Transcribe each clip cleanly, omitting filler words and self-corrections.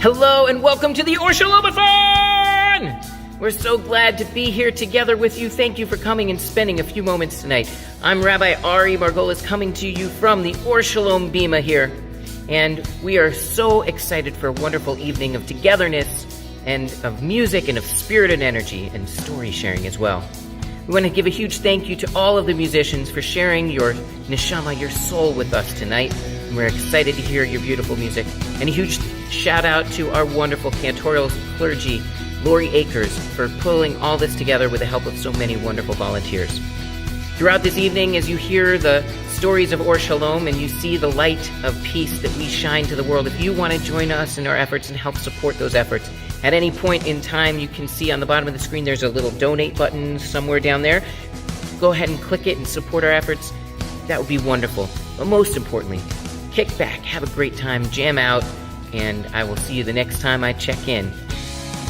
Hello and welcome to the Shalom-a-thon! We're so glad to be here together with you. Thank you for coming and spending a few moments tonight. I'm Rabbi Ari Margolis coming to you from the Shalom Bima here. And we are so excited for a wonderful evening of togetherness and of music and of spirit and energy and story sharing as well. We want to give a huge thank you to all of the musicians for sharing your neshama, your soul with us tonight. And we're excited to hear your beautiful music. And a huge shout out to our wonderful cantorial clergy, Lori Akers, for pulling all this together with the help of so many wonderful volunteers. Throughout this evening, as you hear the stories of Or Shalom and you see the light of peace that we shine to the world, if you want to join us in our efforts and help support those efforts, at any point in time, you can see on the bottom of the screen there's a little donate button somewhere down there. Go ahead and click it and support our efforts. That would be wonderful. But most importantly, kick back, have a great time, jam out, and I will see you the next time I check in.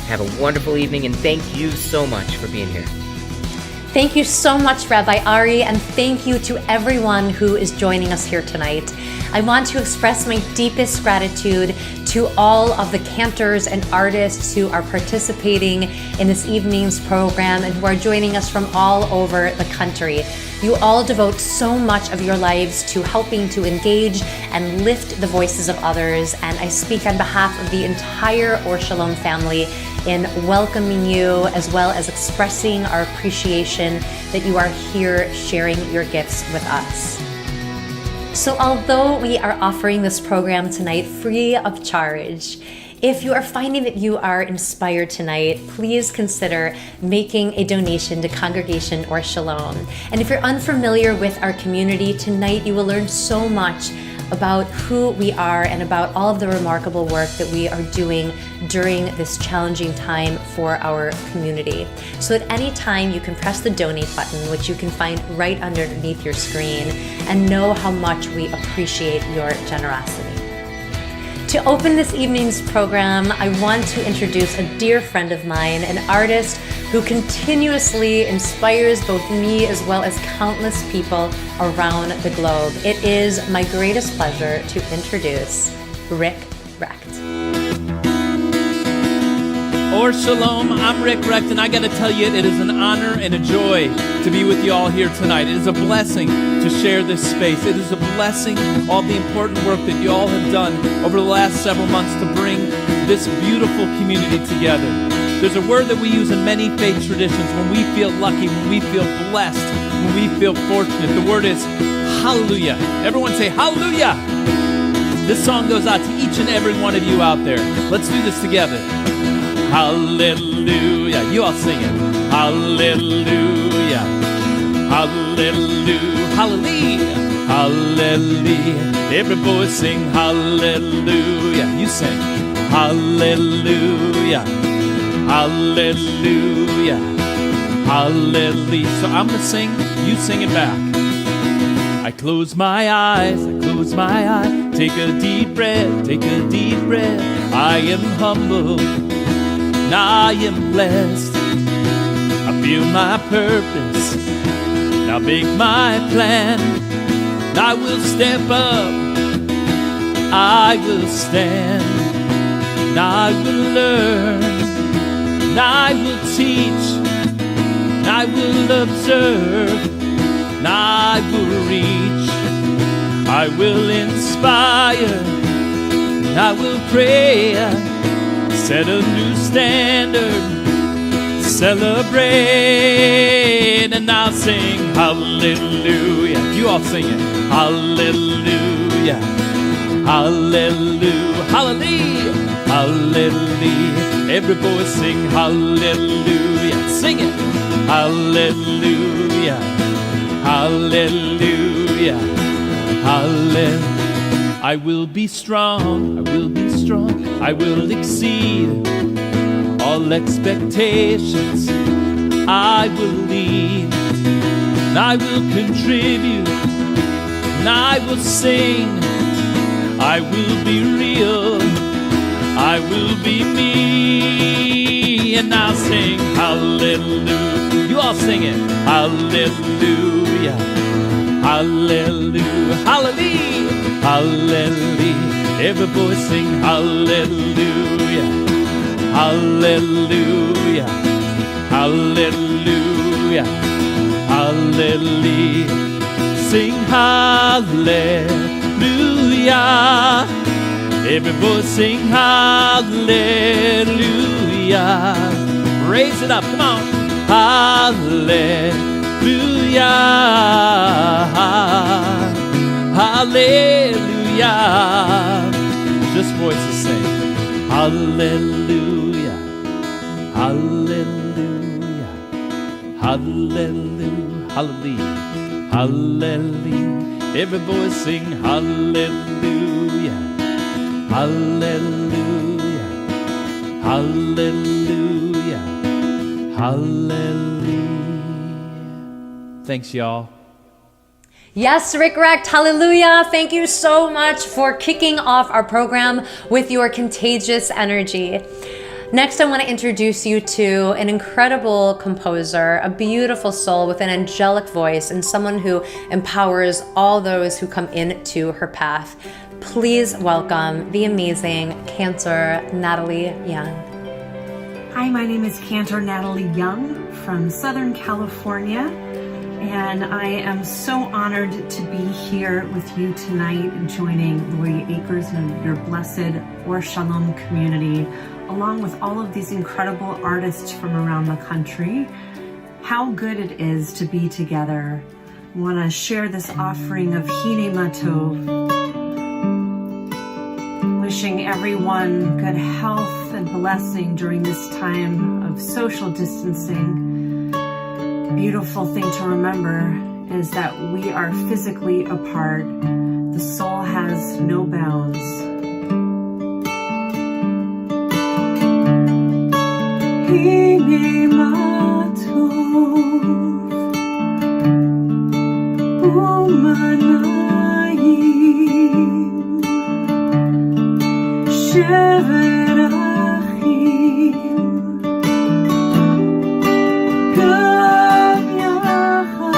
Have a wonderful evening, and thank you so much for being here. Thank you so much, Rabbi Ari, and thank you to everyone who is joining us here tonight. I want to express my deepest gratitude to all of the cantors and artists who are participating in this evening's program and who are joining us from all over the country. You all devote so much of your lives to helping to engage and lift the voices of others, and I speak on behalf of the entire Or Shalom family in welcoming you, as well as expressing our appreciation that you are here sharing your gifts with us. So although we are offering this program tonight free of charge, if you are finding that you are inspired tonight, please consider making a donation to Congregation Or Shalom. And if you're unfamiliar with our community, tonight you will learn so much about who we are and about all of the remarkable work that we are doing during this challenging time for our community. So at any time you can press the donate button, which you can find right underneath your screen, and know how much we appreciate your generosity. To open this evening's program, I want to introduce a dear friend of mine, an artist who continuously inspires both me as well as countless people around the globe. It is my greatest pleasure to introduce Rick Recht. Or Shalom, I'm Rick Recht, and I got to tell you, it is an honor and a joy to be with you all here tonight. It is a blessing to share this space. It is a blessing, all the important work that you all have done over the last several months to bring this beautiful community together. There's a word that we use in many faith traditions when we feel lucky, when we feel blessed, when we feel fortunate. The word is hallelujah. Everyone say hallelujah. This song goes out to each and every one of you out there. Let's do this together. Hallelujah. You all sing it. Hallelujah. Hallelujah. Hallelujah. Hallelujah. Every voice sing hallelujah. You sing hallelujah. Hallelujah. Hallelujah. So I'm going to sing, you sing it back. I close my eyes, take a deep breath, I am humble, I am blessed, I feel my purpose, now make my plan, I will step up, I will stand, I will learn, I will teach, I will observe, I will reach, I will inspire, I will pray, set a new standard, celebrate, and I'll sing hallelujah. You all sing it. Hallelujah, hallelujah, hallelujah, hallelujah. Every voice sing hallelujah. Sing it. Hallelujah, hallelujah, hallelujah. I will be strong, I will exceed all expectations. I will lead, and I will contribute, and I will sing. I will be real, I will be me, and I'll sing hallelujah. You all sing it. Hallelujah, hallelujah, hallelujah, hallelujah. Every voice sing hallelujah. Hallelujah. Hallelujah. Hallelujah. Sing hallelujah. Every voice sing hallelujah. Raise it up, come on. Hallelujah. Hallelujah. Just voices sing. Hallelujah. Hallelujah. Hallelujah. Hallelujah. Hallelujah. Every voice sing hallelujah. Hallelujah. Hallelujah. Hallelujah. Thanks, y'all. Yes, Rick Wrecked, hallelujah. Thank you so much for kicking off our program with your contagious energy. Next, I want to introduce you to an incredible composer, a beautiful soul with an angelic voice, and someone who empowers all those who come into her path. Please welcome the amazing cantor Natalie Young. Hi, my name is cantor Natalie Young from Southern California, and I am so honored to be here with you tonight, joining Lori Akers and your blessed Or Shalom community, along with all of these incredible artists from around the country. How good it is to be together. I want to share this offering of Hine Matov, wishing everyone good health and blessing during this time of social distancing. Beautiful thing to remember is that we are physically apart. The soul has no bounds. Hine matov umanayim shever achim gam yachad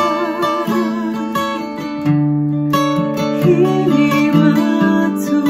hine matov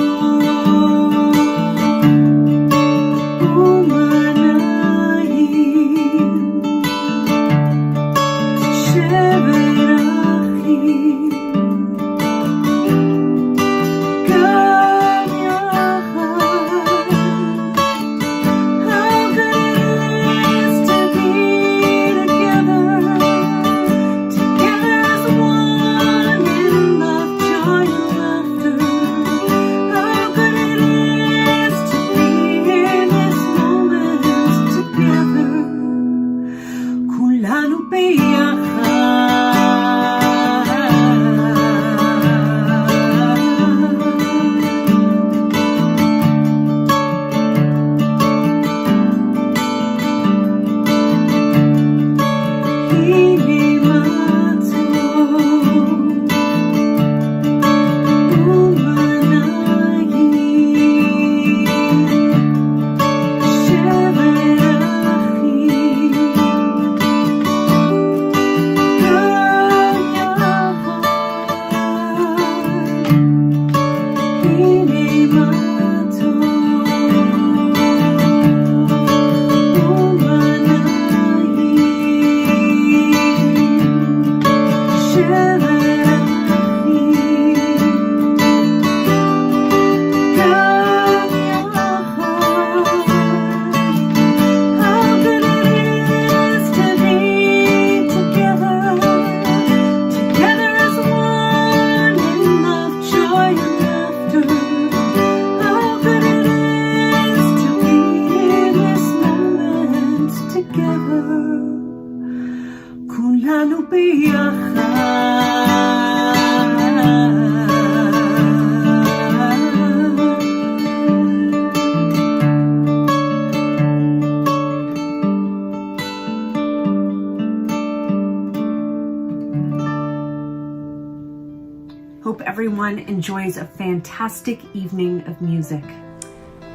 Hope everyone enjoys a fantastic evening of music.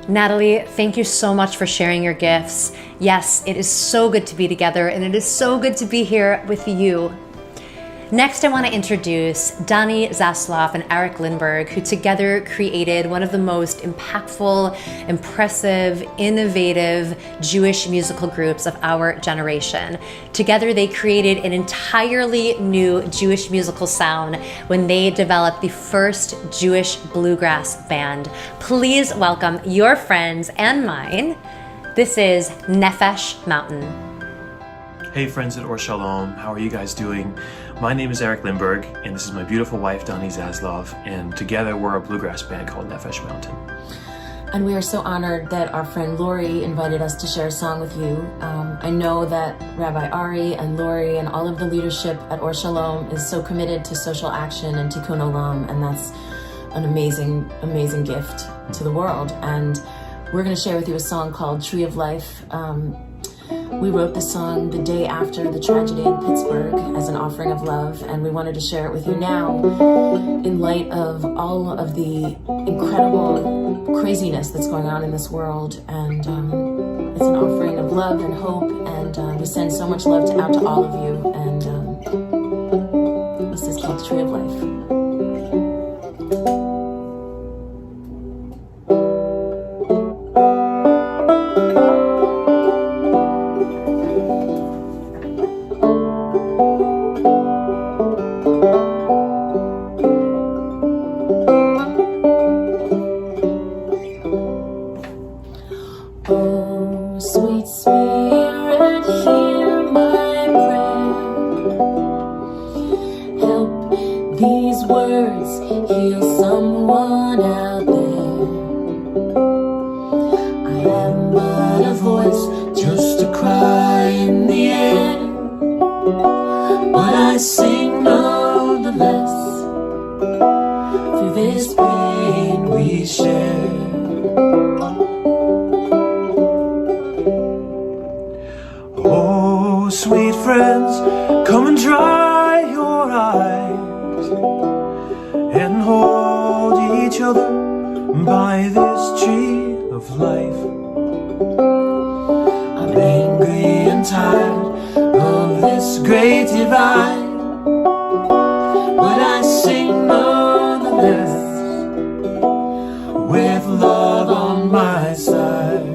Natalie, thank you so much for sharing your gifts. Yes, it is so good to be together, and it is so good to be here with you. Next, I want to introduce Donnie Zasloff and Eric Lindberg, who together created one of the most impactful, impressive, innovative Jewish musical groups of our generation. Together, they created an entirely new Jewish musical sound when they developed the first Jewish bluegrass band. Please welcome your friends and mine. This is Nefesh Mountain. Hey friends at Shalom, how are you guys doing? My name is Eric Lindberg, and this is my beautiful wife, Donnie Zaslov, and together we're a bluegrass band called Nefesh Mountain. And we are so honored that our friend Lori invited us to share a song with you. I know that Rabbi Ari and Lori and all of the leadership at Or Shalom is so committed to social action and tikkun olam, and that's an amazing, amazing gift to the world. And we're going to share with you a song called Tree of Life. We wrote this song the day after the tragedy in Pittsburgh as an offering of love, and we wanted to share it with you now in light of all of the incredible craziness that's going on in this world. And it's an offering of love and hope, and we send so much love out to all of you. And this is called Tree of Life. Oh, sweet Spirit, hear my prayer. Help these words heal someone out there. I am but a voice, just a cry in the air, but I sing nonetheless through this pain we share. Oh, sweet friends, come and dry your eyes and hold each other by this tree of life. I'm angry and tired of this great divide, but I sing nonetheless with love on my side.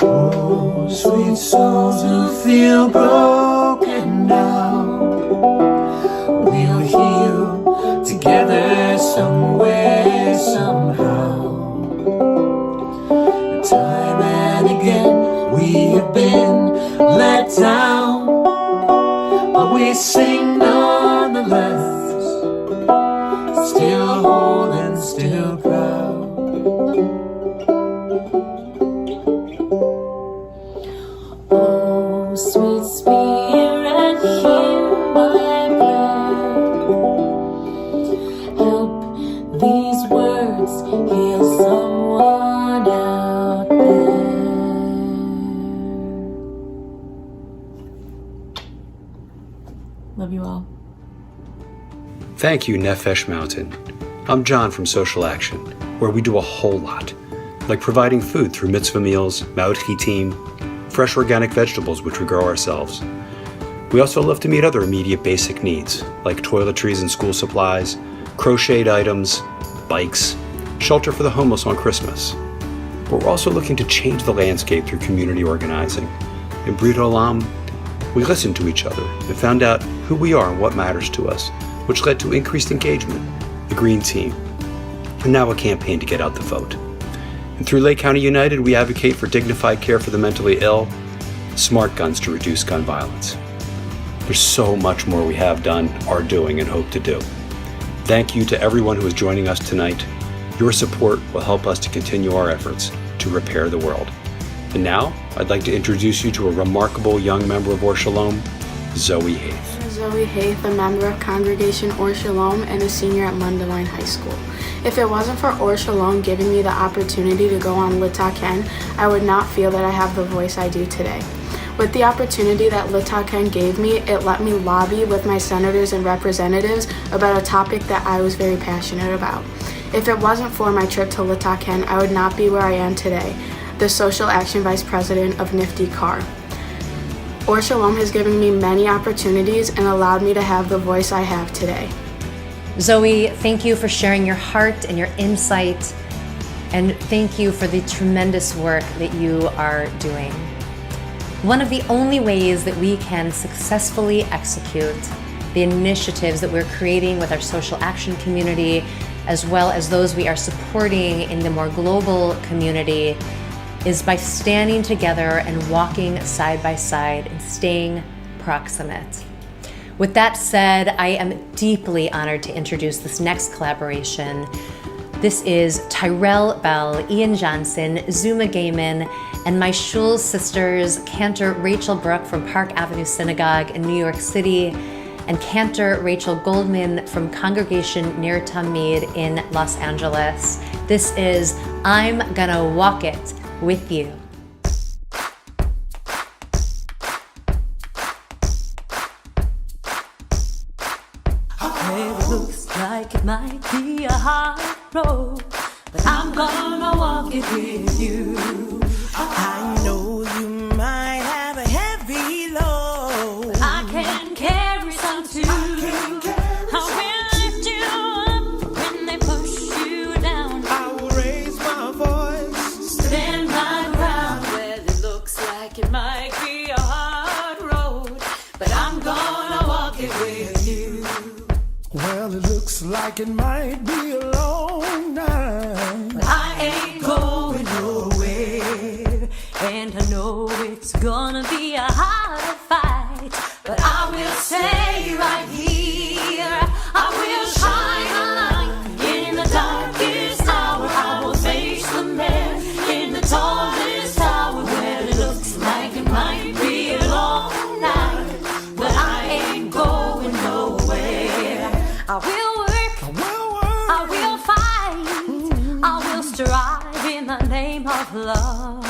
Oh, sweet souls who feel broken now, we'll heal together somewhere, somehow. Time and again we have been let down, but we sing nonetheless, still whole and still proud. Oh, sweet Spirit, hear my prayer. Help these words heal someone out there. Love you all. Thank you, Nefesh Mountain. I'm John from Social Action, where we do a whole lot, like providing food through mitzvah meals, Ma'od Chitim, fresh organic vegetables which we grow ourselves. We also love to meet other immediate basic needs, like toiletries and school supplies, crocheted items, bikes, shelter for the homeless on Christmas. But we're also looking to change the landscape through community organizing. In Brit Olam, we listened to each other and found out who we are and what matters to us, which led to increased engagement, the Green Team, and now a campaign to get out the vote. And through Lake County United, we advocate for dignified care for the mentally ill, smart guns to reduce gun violence. There's so much more we have done, are doing, and hope to do. Thank you to everyone who is joining us tonight. Your support will help us to continue our efforts to repair the world. And now, I'd like to introduce you to a remarkable young member of Or Shalom, Zoe Haith. Zoe Haith, a member of Congregation Or Shalom and a senior at Mundelein High School. If it wasn't for Or Shalom giving me the opportunity to go on Litaken, I would not feel that I have the voice I do today. With the opportunity that Litaken gave me, it let me lobby with my senators and representatives about a topic that I was very passionate about. If it wasn't for my trip to Litaken, I would not be where I am today, the Social Action Vice President of Nifty CAR. Or Shalom has given me many opportunities and allowed me to have the voice I have today. Zoe, thank you for sharing your heart and your insight, and thank you for the tremendous work that you are doing. One of the only ways that we can successfully execute the initiatives that we're creating with our social action community, as well as those we are supporting in the more global community, is by standing together and walking side by side and staying proximate. With that said, I am deeply honored to introduce this next collaboration. This is Tyrell Bell, Ian Johnson, Zuma Gaiman, and my shul sisters, Cantor Rachel Brook from Park Avenue Synagogue in New York City, and Cantor Rachel Goldman from Congregation Ner Tamid in Los Angeles. This is I'm Gonna Walk It with You. It looks like it might be a hard road, but I'm gonna walk it with you. I know you might have a heavy load, but I can carry some too. I will lift you up when they push you down. I will raise my voice, stand my ground. Well, it looks like it might be a hard road, but I'm gonna walk it with you. well, it looks like it might be a long night, But I ain't going nowhere, and I know it's gonna be a hard fight, but I will stay right here. I will shine a light in the darkest hour. I will face the man in the tallest tower. Well, it looks like it might be a long night, but I ain't going nowhere. I will work, I will fight, I will strive in the name of love.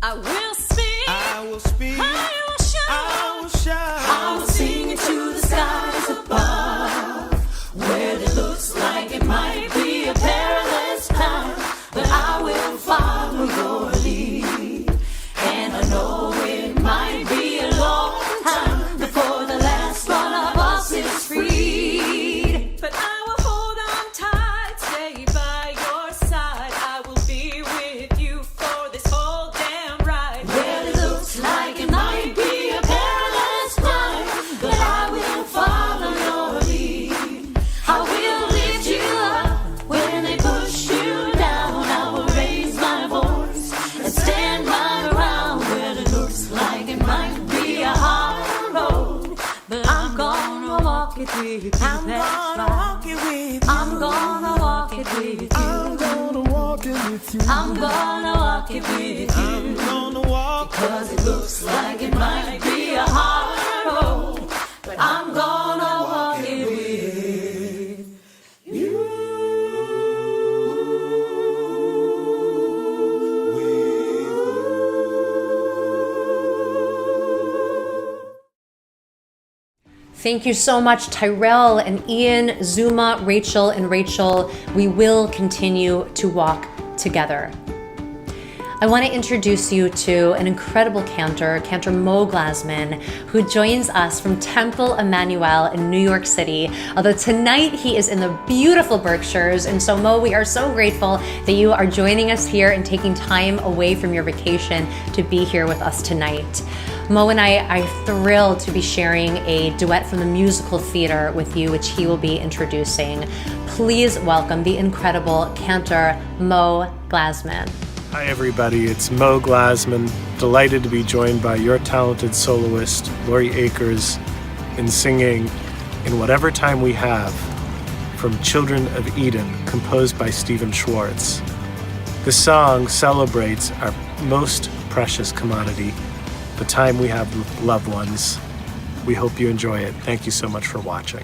I will speak, I will speak, I will shout, I will shout, I will sing it to the skies above. Where it looks like it might be a perilous time, but I will follow your lead. And I know it might be a long time before the last one of us is freed. But I will hold on tight, stay by your side. I will be with you for this whole damn ride. Well, it looks like it might be a perilous time, but I will follow your lead. I will lift you up when they push you down. I will raise my voice and stand my ground. Well, it looks like it might be a hard road, but I'm gonna walk it with you. I'm gonna walk it with you. I'm gonna walk it with you. I'm gonna walk it with you. I'm gonna walk it with you. I'm gonna walk, Cause it looks like it might be a hard road, but I'm gonna walk it with you. Thank you so much, Tyrell and Ian, Zuma, Rachel, and Rachel. We will continue to walk together. I want to introduce you to an incredible cantor, Cantor Mo Glasman, who joins us from Temple Emmanuel in New York City. Although tonight he is in the beautiful Berkshires. And so Mo, we are so grateful that you are joining us here and taking time away from your vacation to be here with us tonight. Mo and I are thrilled to be sharing a duet from the musical theater with you, which he will be introducing. Please welcome the incredible cantor Mo Glasman. Hi everybody, it's Mo Glasman. Delighted to be joined by your talented soloist, Lori Akers, in singing In Whatever Time We Have from Children of Eden, composed by Stephen Schwartz. The song celebrates our most precious commodity, the time we have with loved ones. We hope you enjoy it. Thank you so much for watching.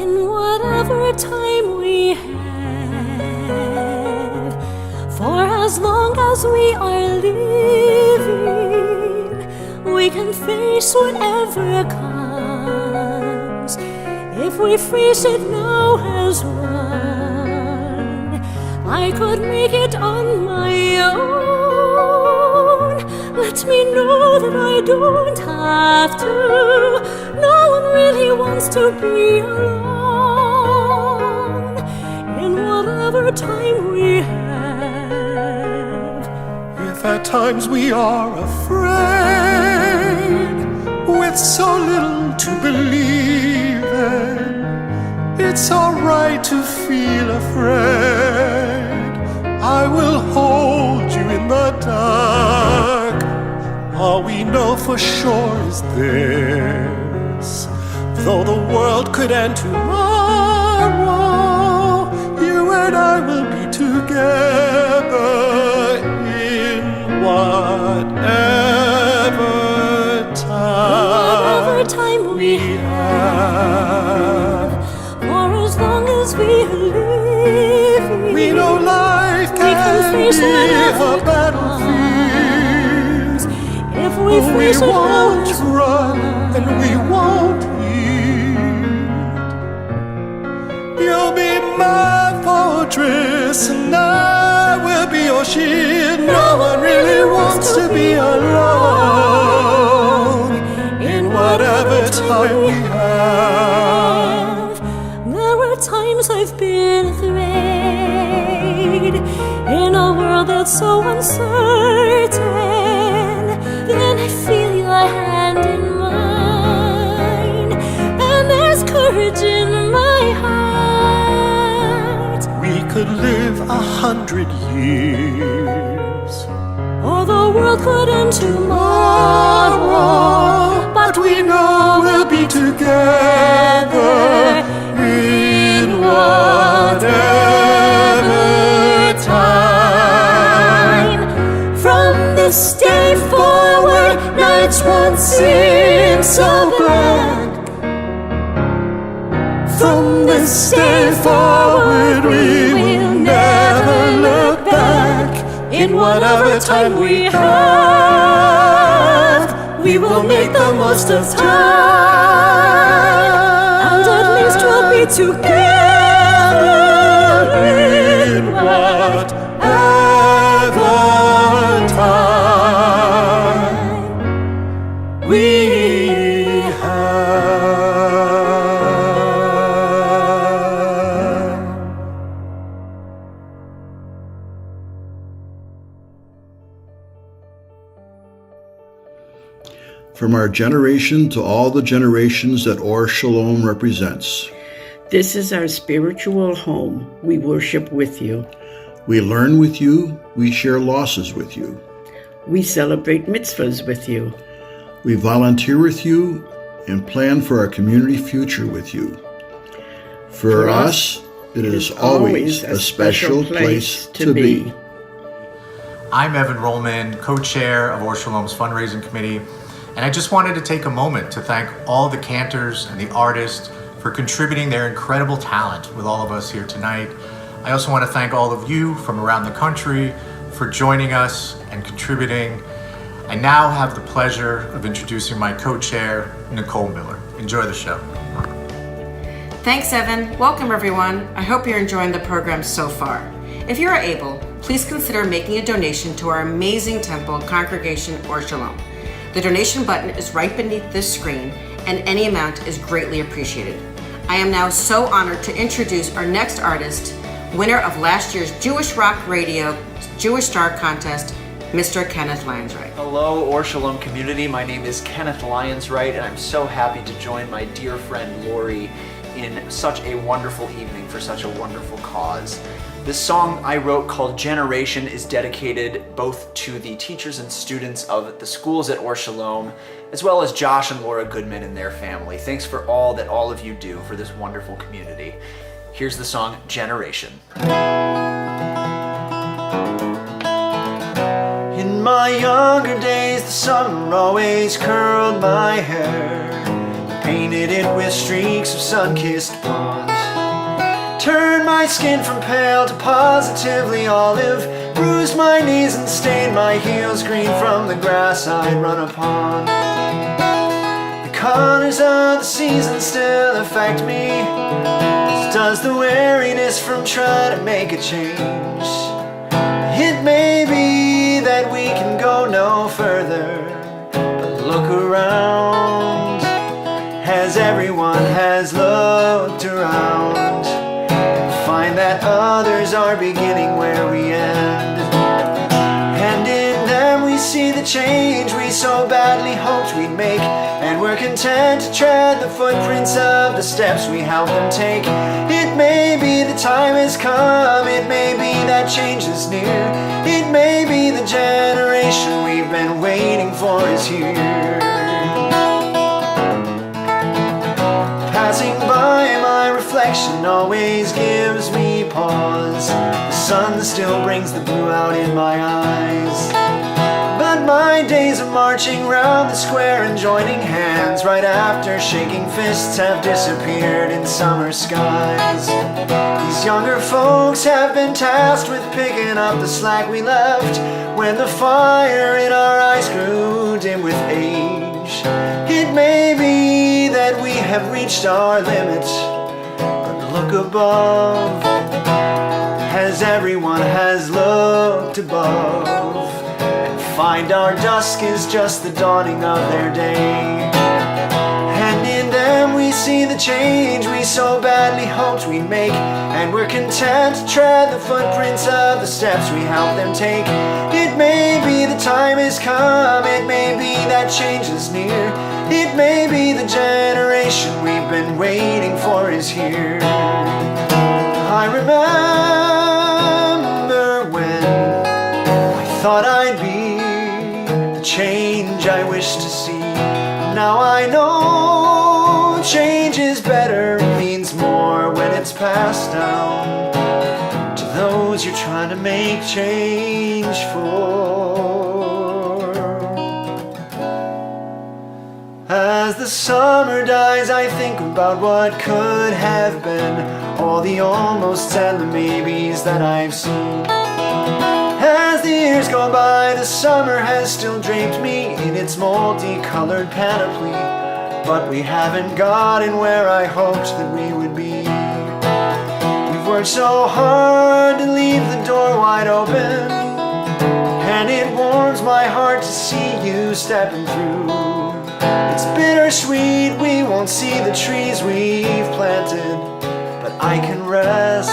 In whatever time we have, for as long as we are living, we can face whatever comes. If we face it now as one, I could make it on my own. Let me know that I don't have to. No one really wants to be alone in whatever time we have. If at times we are afraid, with so little to believe in, it's alright to feel afraid. I will hold you in the dark. All we know for sure is this: though the world could end tomorrow, you and I will be together in whatever time we have. For as long as we live, we know life can be a battlefield. If we face we won't run and we won't yield. You'll be my fortress and I will be your shield. No one really wants to be alone in whatever time we have. There were times I've been afraid in a world that's so uncertain. Then I feel your hand in mine, and there's courage in my heart. We could live 100 years, or the world could end tomorrow, but we know we'll be together in whatever time. From this day forward, nights won't seem so black. From this day forward, we will never look back. In whatever time we have, we will make the most of time. And at least we'll be together in whatever time we have. From our generation to all the generations that Or Shalom represents. This is our spiritual home. We worship with you. We learn with you. We share losses with you. We celebrate mitzvahs with you. We volunteer with you and plan for our community future with you. For us, it is always a special place to be. I'm Evan Rollman, co-chair of Or Shalom's fundraising committee, and I just wanted to take a moment to thank all the cantors and the artists for contributing their incredible talent with all of us here tonight. I also want to thank all of you from around the country for joining us and contributing. I now have the pleasure of introducing my co-chair, Nicole Miller. Enjoy the show. Thanks, Evan. Welcome, everyone. I hope you're enjoying the program so far. If you are able, please consider making a donation to our amazing temple congregation, Or Shalom. The donation button is right beneath this screen, and any amount is greatly appreciated. I am now so honored to introduce our next artist, winner of last year's Jewish Rock Radio Jewish Star Contest, Mr. Kenneth Lyons-Wright. Hello, Or Shalom community. My name is Kenneth Lyons-Wright, and I'm so happy to join my dear friend Lori in such a wonderful evening for such a wonderful cause. This song I wrote called Generation is dedicated both to the teachers and students of the schools at Or Shalom, as well as Josh and Laura Goodman and their family. Thanks for all that all of you do for this wonderful community. Here's the song Generation. In my younger days, the summer always curled my hair, painted it with streaks of sun-kissed blonde, turned my skin from pale to positively olive, bruised my knees and stained my heels green from the grass I'd run upon. The colors of the season still affect me, as does the weariness from trying to make a change. It may be that we can go no further, but look around, as everyone has looked around, and find that others are beginning where we end. And in them we see the change we so badly hoped we'd make, and we're content to tread the footprints of the steps we helped them take. It may be the time has come, it may be that change is near, it may be the generation we've been waiting for is here. Passing by, my reflection always gives me pause. The sun still brings the blue out in my eyes, but my days of marching round the square and joining hands right after shaking fists have disappeared in summer skies. These younger folks have been tasked with picking up the slack we left when the fire in our eyes grew dim with age. It may be that we have reached our limit, but look above, as everyone has looked above, and find our dusk is just the dawning of their day. And in them we see the change we so badly hoped we'd make, and we're content to tread the footprints of the steps we helped them take. It may be the time has come, it may be that change is near, it may be the generation we've been waiting for is here. I remember when I thought I'd be the change I wish to see. Now I know change is better, means more when it's passed down to those you're trying to make change for. As the summer dies, I think about what could have been, all the almosts and the maybes that I've seen. As the years go by, the summer has still draped me in its multicolored panoply, but we haven't gotten where I hoped that we would be. We've worked so hard to leave the door wide open, and it warms my heart to see you stepping through. It's bittersweet, we won't see the trees we've planted, but I can rest,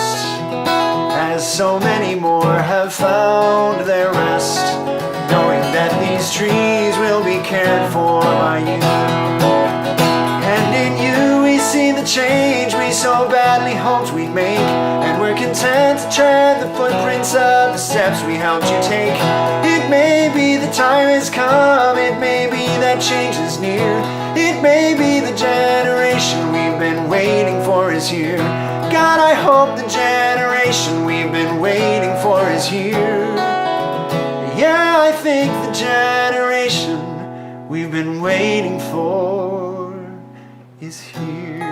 as so many more have found their rest, knowing that these trees will be cared for by you. And in you we see the change we so badly hoped we'd make, and we're content to tread the footprints of the steps we helped you take. It may be the time has come, it may be that change is near, it may be the generation we've been waiting for is here. God, I hope the generation we've been waiting for is here. Yeah, I think the generation we've been waiting for is here.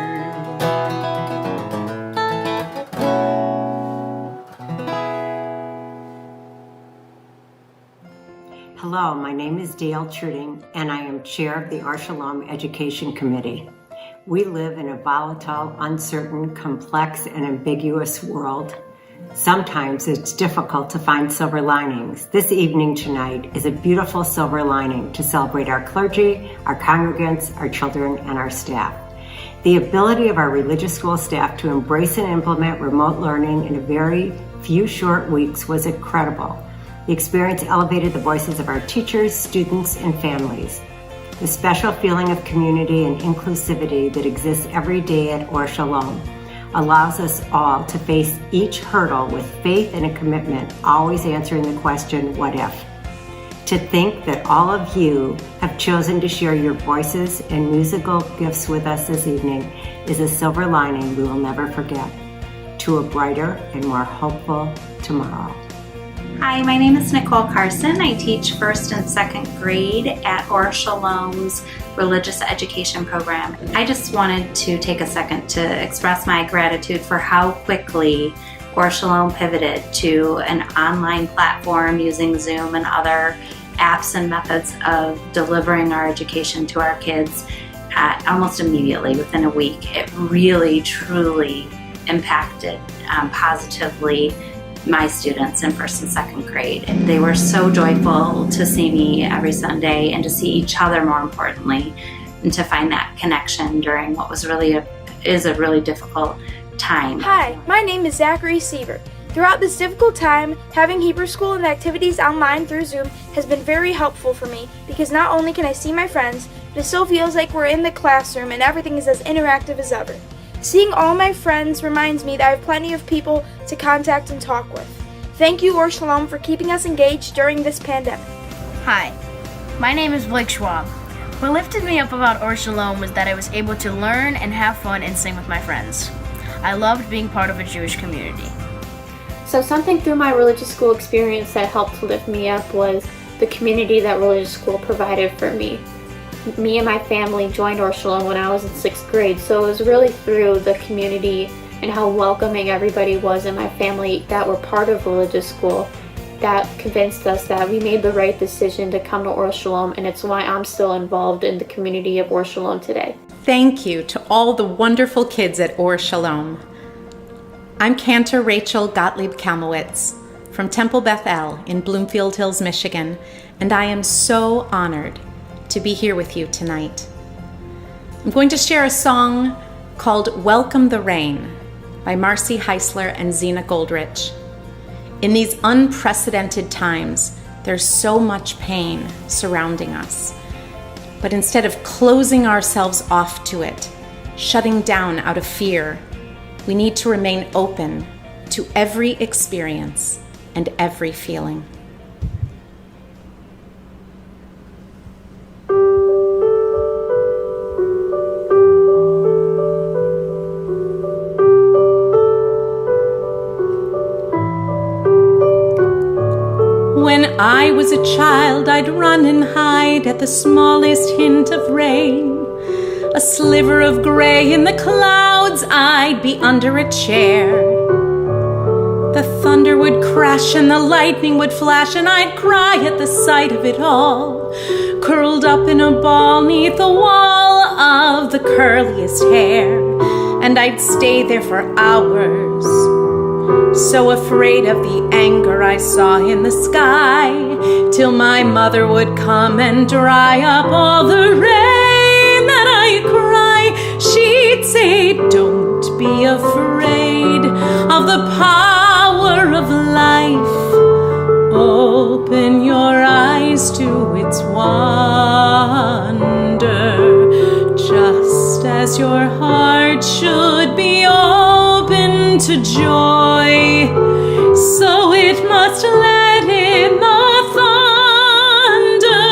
Hello, my name is Dale Truding, and I am chair of the Or Shalom Education Committee. We live in a volatile, uncertain, complex, and ambiguous world. Sometimes it's difficult to find silver linings. This evening tonight is a beautiful silver lining to celebrate our clergy, our congregants, our children, and our staff. The ability of our religious school staff to embrace and implement remote learning in a very few short weeks was incredible. The experience elevated the voices of our teachers, students, and families. The special feeling of community and inclusivity that exists every day at Or Shalom. allows us all to face each hurdle with faith and a commitment, always answering the question, what if? To think that all of you have chosen to share your voices and musical gifts with us this evening is a silver lining we will never forget to a brighter and more hopeful tomorrow. Hi, my name is Nicole Carson. I teach 1st and 2nd grade at Or Shalom's religious education program. I just wanted to take a second to express my gratitude for how quickly Or Shalom pivoted to an online platform using Zoom and other apps and methods of delivering our education to our kids at almost immediately within a week. It really, truly impacted positively my students in 1st and 2nd grade. They were so joyful to see me every Sunday and to see each other, more importantly, and to find that connection during what was really a really difficult time. Hi, my name is Zachary Siebert. Throughout this difficult time, having Hebrew School and activities online through Zoom has been very helpful for me because not only can I see my friends, but it still feels like we're in the classroom and everything is as interactive as ever. Seeing all my friends reminds me that I have plenty of people to contact and talk with. Thank you, Or Shalom, for keeping us engaged during this pandemic. Hi, my name is Blake Schwab. What lifted me up about Or Shalom was that I was able to learn and have fun and sing with my friends. I loved being part of a Jewish community. So something through my religious school experience that helped to lift me up was the community that religious school provided for me. Me and my family joined Or Shalom when I was in 6th grade, so it was really through the community and how welcoming everybody was in my family that were part of religious school that convinced us that we made the right decision to come to Or Shalom, and it's why I'm still involved in the community of Or Shalom today. Thank you to all the wonderful kids at Or Shalom. I'm Cantor Rachel Gottlieb Kalmowitz from Temple Beth El in Bloomfield Hills, Michigan, and I am so honored to be here with you tonight. I'm going to share a song called Welcome the Rain by Marcy Heisler and Zena Goldrich. In these unprecedented times, there's so much pain surrounding us. But instead of closing ourselves off to it, shutting down out of fear, we need to remain open to every experience and every feeling. When I was a child, I'd run and hide at the smallest hint of rain. A sliver of gray in the clouds, I'd be under a chair. The thunder would crash and the lightning would flash, and I'd cry at the sight of it all, curled up in a ball 'neath the wall of the curliest hair. And I'd stay there for hours, so afraid of the anger I saw in the sky, till my mother would come and dry up all the rain that I cry. She'd say, don't be afraid of the power of life. Open your eyes to its wonder, just as your heart should be open to joy. So it must let in the thunder.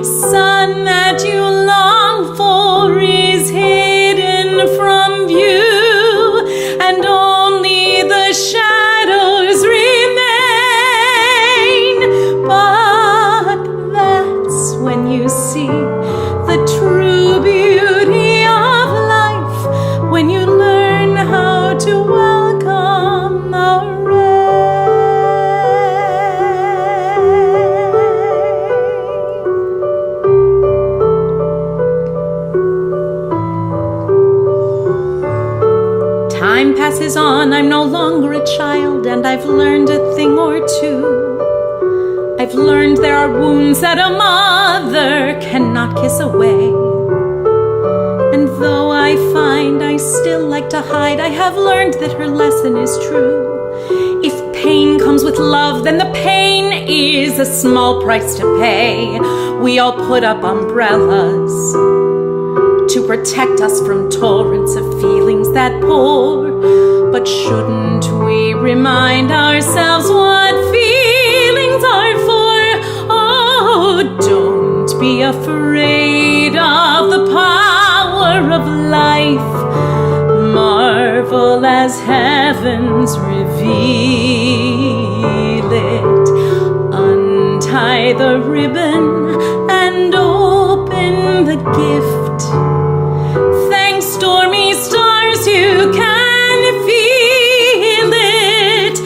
Sun that you long for is hidden from view, and only the shadows remain. But that's when you see the true beauty of life, when you learn how to welcome the Time passes on, I'm no longer a child, and I've learned a thing or two. I've learned there are wounds that a mother cannot kiss away. And though I find I still like to hide, I have learned that her lesson is true. If pain comes with love, then the pain is a small price to pay. We all put up umbrellas to protect us from torrents of feelings rains that pour. But shouldn't we remind ourselves what feelings are for? Oh, don't be afraid of the power of life. Marvel as heavens reveal it. Untie the ribbon and open the gift. Thank stormy stars you can feel it.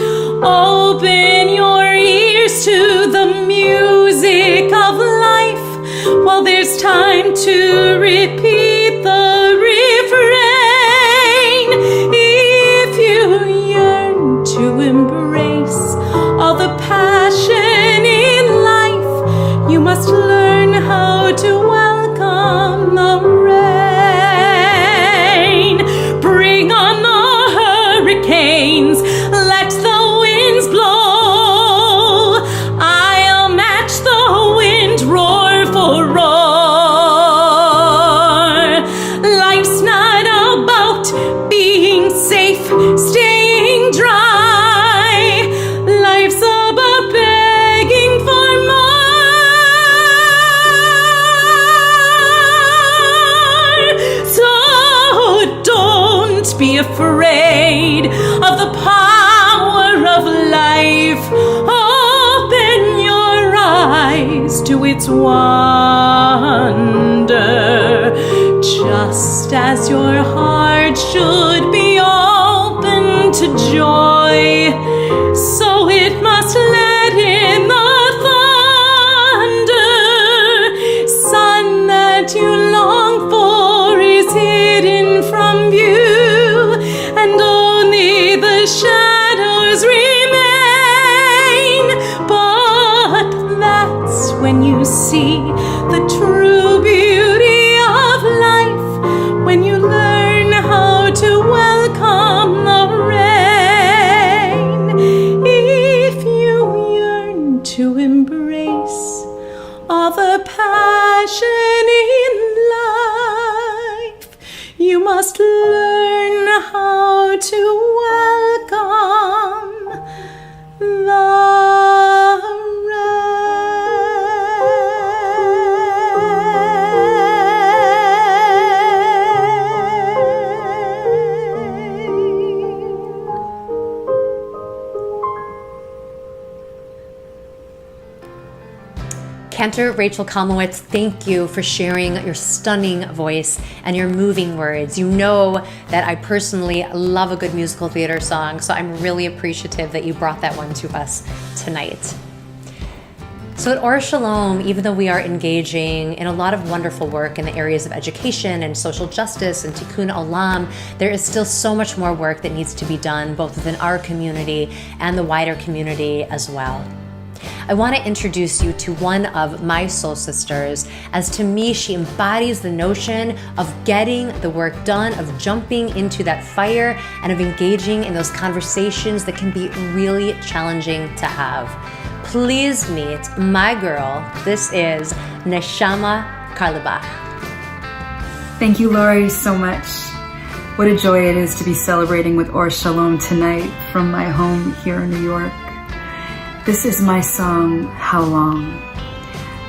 Open your ears to the music of life while there's time to repeat the refrain. If you yearn to embrace all the passion in life, you must learn how to welcome the rain. Bring on the hurricanes, let the winds blow. I'll match the wind, roar for roar. Life's not about being safe, staying dry. Life's about begging for more. So don't be afraid of the power of life. Open your eyes to its wonder, just as your heart should be open to joy. So it must let in the thunder. Sun that you long for is hidden from view, and only the shadows remain. But that's when you see the true beauty of life, when you learn how to welcome the rain. If you yearn to embrace all the passion in life, you must learn how to welcome the Cantor Rachel Kalmowitz, thank you for sharing your stunning voice and your moving words. You know that I personally love a good musical theater song, so I'm really appreciative that you brought that one to us tonight. So at Or Shalom, even though we are engaging in a lot of wonderful work in the areas of education and social justice and tikkun olam, there is still so much more work that needs to be done both within our community and the wider community as well. I want to introduce you to one of my soul sisters, as to me, she embodies the notion of getting the work done, of jumping into that fire, and of engaging in those conversations that can be really challenging to have. Please meet my girl. This is Neshama Karlebach. Thank you, Lori, so much. What a joy it is to be celebrating with Or Shalom tonight from my home here in New York. This is my song, How Long?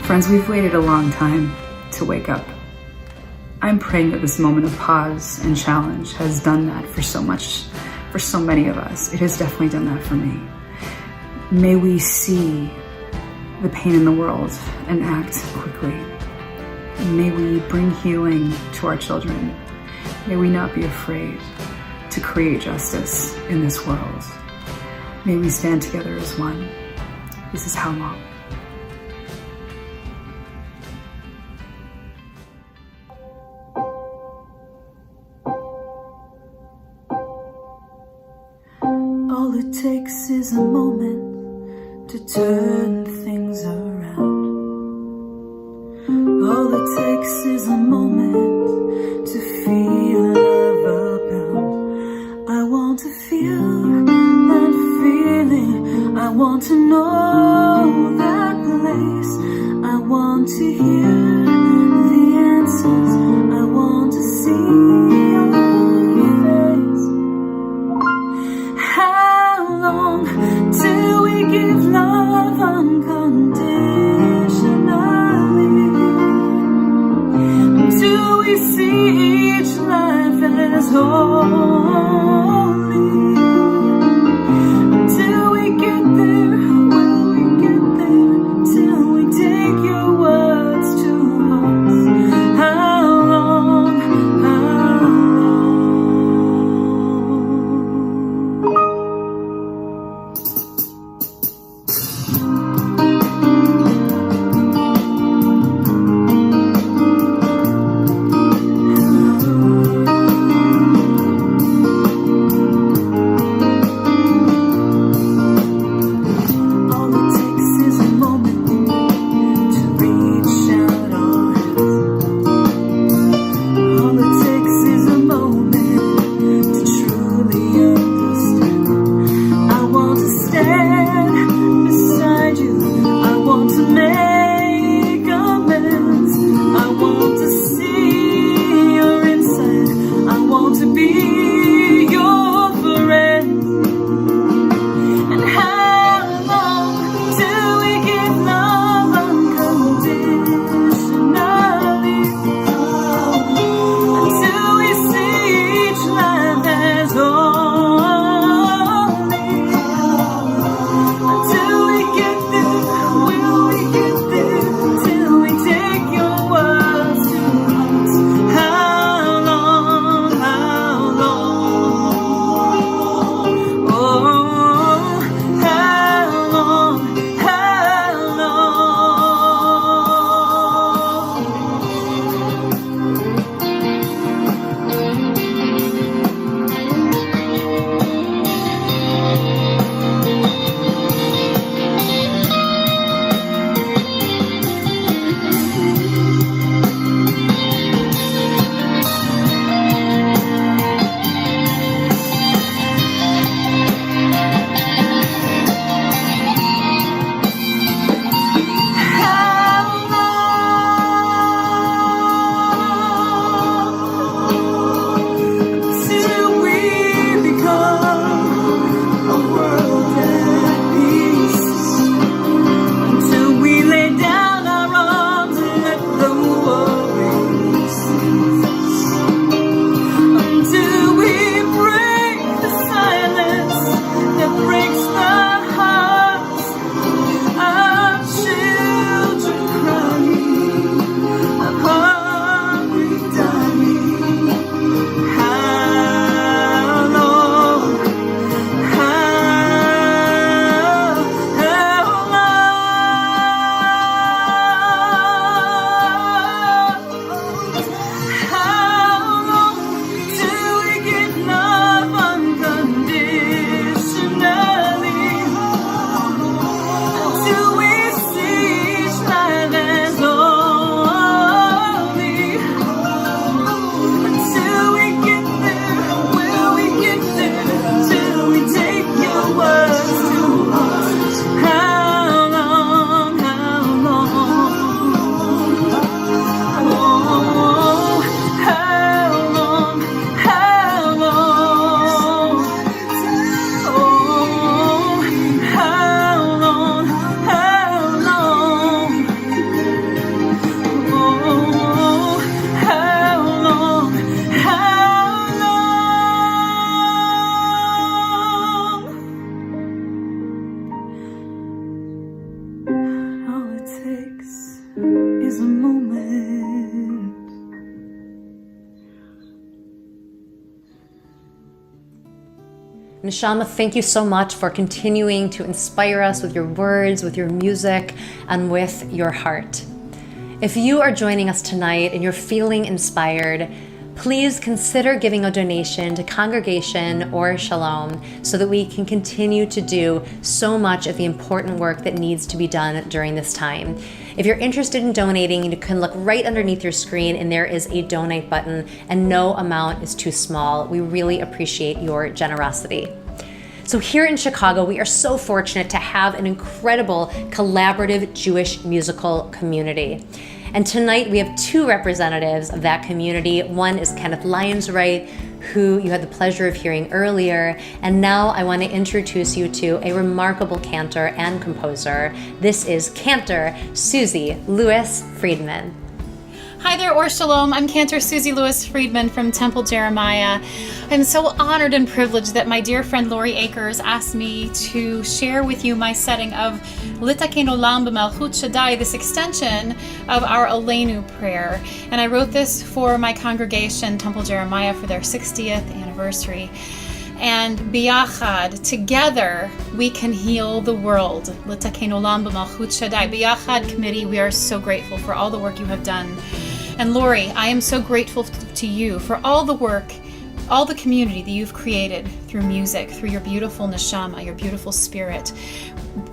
Friends, we've waited a long time to wake up. I'm praying that this moment of pause and challenge has done that for so many of us. It has definitely done that for me. May we see the pain in the world and act quickly. May we bring healing to our children. May we not be afraid to create justice in this world. May we stand together as one. This is How Long. All it takes is a moment to turn things around. All it takes is a moment to feel love abound. I want to feel that feeling. I want to know that place. I want to hear the answers. I want to see your face. holy. Till we get there, will we get there? Till we take your words to hearts. How long, how Neshama, thank you so much for continuing to inspire us with your words, with your music, and with your heart. If you are joining us tonight and you're feeling inspired, please consider giving a donation to Congregation or Shalom so that we can continue to do so much of the important work that needs to be done during this time. If you're interested in donating, you can look right underneath your screen and there is a donate button, and no amount is too small. We really appreciate your generosity. So here in Chicago, we are so fortunate to have an incredible collaborative Jewish musical community. And tonight we have two representatives of that community. One is Kenneth Lyons-Wright, who you had the pleasure of hearing earlier. And now I want to introduce you to a remarkable cantor and composer. This is cantor Susie Lewis Friedman. Hi there, Or Shalom. I'm Cantor Susie Lewis Friedman from Temple Jeremiah. I'm so honored and privileged that my dear friend Lori Akers asked me to share with you my setting of Litaken Olam B'Malchut Shaddai, this extension of our Aleinu prayer. And I wrote this for my congregation, Temple Jeremiah, for their 60th anniversary. And Biyachad, together we can heal the world. Litaken Olam B'Malchut Shaddai. Biyachad committee, we are so grateful for all the work you have done. And Lori, I am so grateful to you for all the work, all the community that you've created through music, through your beautiful neshama, your beautiful spirit,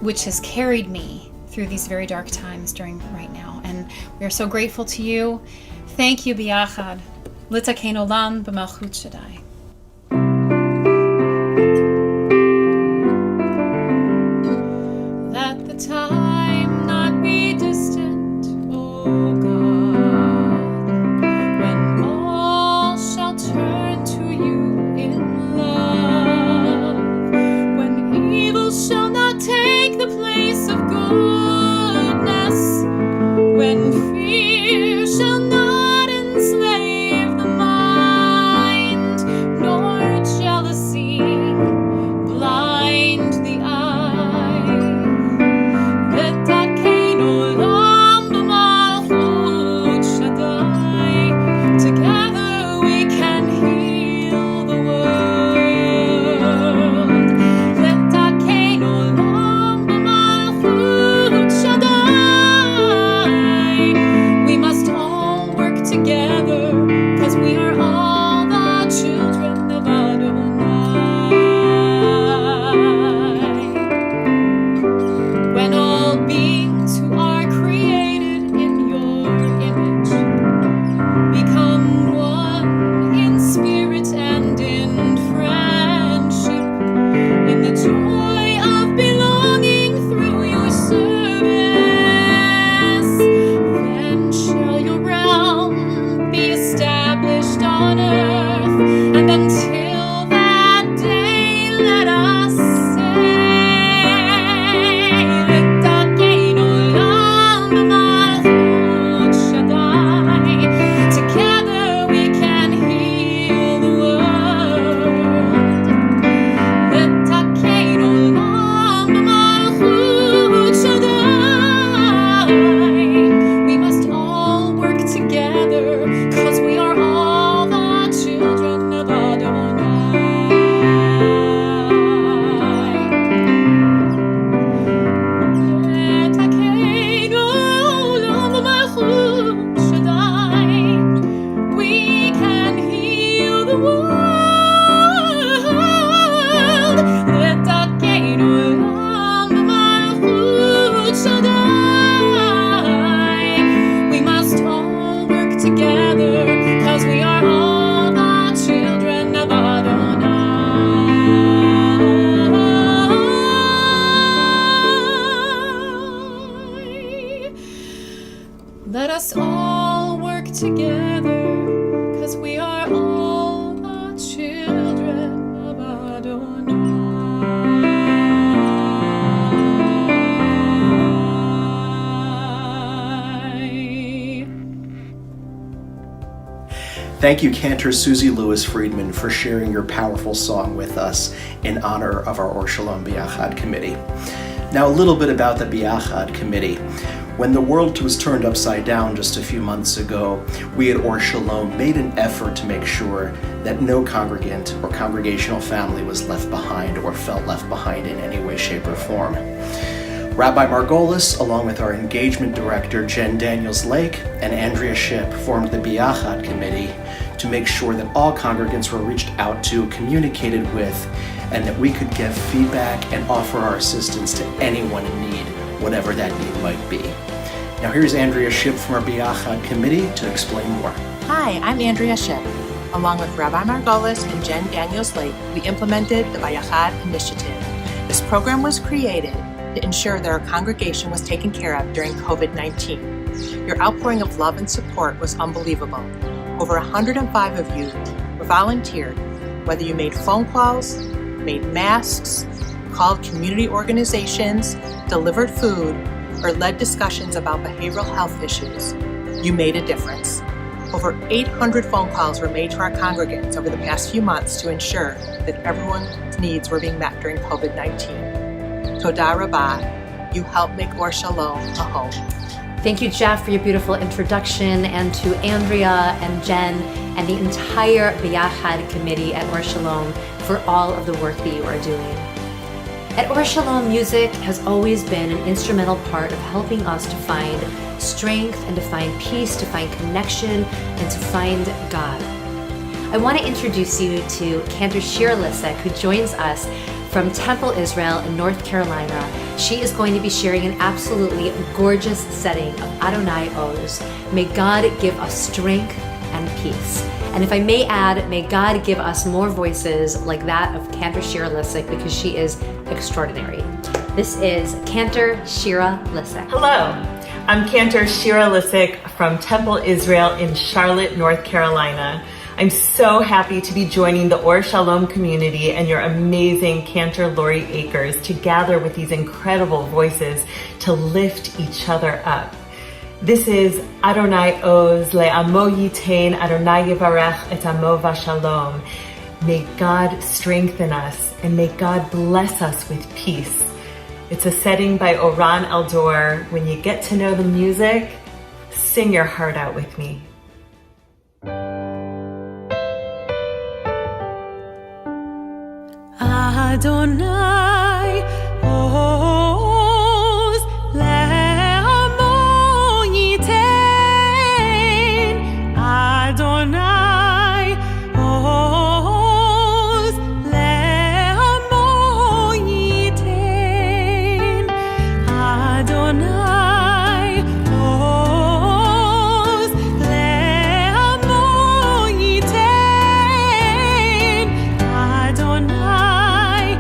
which has carried me through these very dark times right now. And we are so grateful to you. Thank you, Biyachad. Litaken Olam B'Malchut Shaddai. Let the time not be distant, O God, when all shall turn to you in love, when evil shall not take the place of goodness, when fear shall not enslave the mind, nor jealousy blind the eye. Litaken Olam B'Malchut Shaddai. Together we can heal the world. Litaken Olam B'Malchut Shaddai. We must all work together, 'cause we are all the children of Adonai. When all beings who are created in your image become one in spirit and in friendship, in the joy of belonging through your service, then shall your realm be established on earth. And until that day, let us Litaken Olam B'Malchut Shaddai. Together we can heal the world. Litaken Olam B'Malchut Shaddai. We must all work together, 'cause we are all the children of Adonai. Litaken Olam B'Malchut Shaddai. We can heal the world. Litaken Olam B'Malchut Shaddai. We must all work together, 'cause we are all the children of Adonai. Let us all work together, 'cause we are all the children of Adonai. Thank you, Cantor Susie Lewis Friedman, for sharing your powerful song with us in honor of our Or Shalom B'Yachad committee. Now, a little bit about the B'Yachad committee. When the world was turned upside down just a few months ago, we at Or Shalom made an effort to make sure that no congregant or congregational family was left behind or felt left behind in any way, shape, or form. Rabbi Margolis, along with our engagement director Jen Daniels-Lake and Andrea Shipp, formed the B'Yachad committee to make sure that all congregants were reached out to, communicated with, and that we could give feedback and offer our assistance to anyone in need, whatever that need might be. Now here's Andrea Shipp from our B'Yachad committee to explain more. Hi, I'm Andrea Shipp. Along with Rabbi Margolis and Jen Daniels-Lake, we implemented the B'Yachad initiative. This program was created to ensure that our congregation was taken care of during COVID-19. Your outpouring of love and support was unbelievable. Over 105 of you volunteered, whether you made phone calls, made masks, called community organizations, delivered food, or led discussions about behavioral health issues. You made a difference. Over 800 phone calls were made to our congregants over the past few months to ensure that everyone's needs were being met during COVID-19. Toda Rabbah, you helped make Or Shalom a home. Thank you, Jeff, for your beautiful introduction, and to Andrea and Jen and the entire B'Yachad committee at Or Shalom for all of the work that you are doing. At Or Shalom, music has always been an instrumental part of helping us to find strength and to find peace, to find connection, and to find God. I want to introduce you to Cantor Shira Lissek, who joins us from Temple, Israel in North Carolina. She is going to be sharing an absolutely gorgeous setting of Adonai Oz. May God give us strength and peace. And if I may add, may God give us more voices like that of Cantor Shira Lissek, because she is extraordinary. This is Cantor Shira Lissek. Hello, I'm Cantor Shira Lissek from Temple, Israel in Charlotte, North Carolina. I'm so happy to be joining the Or Shalom community and your amazing Cantor Lori Akers to gather with these incredible voices to lift each other up. This is Adonai Oz, Le'amo Yitain, Adonai Yevarech et Amo Vashalom. May God strengthen us and may God bless us with peace. It's a setting by Oran Eldor. When you get to know the music, sing your heart out with me. Adonai Oz Le'amo Yitain, Adonai Oz Le'amo Yitain, Adonai Oz Le'amo Yitain, Adonai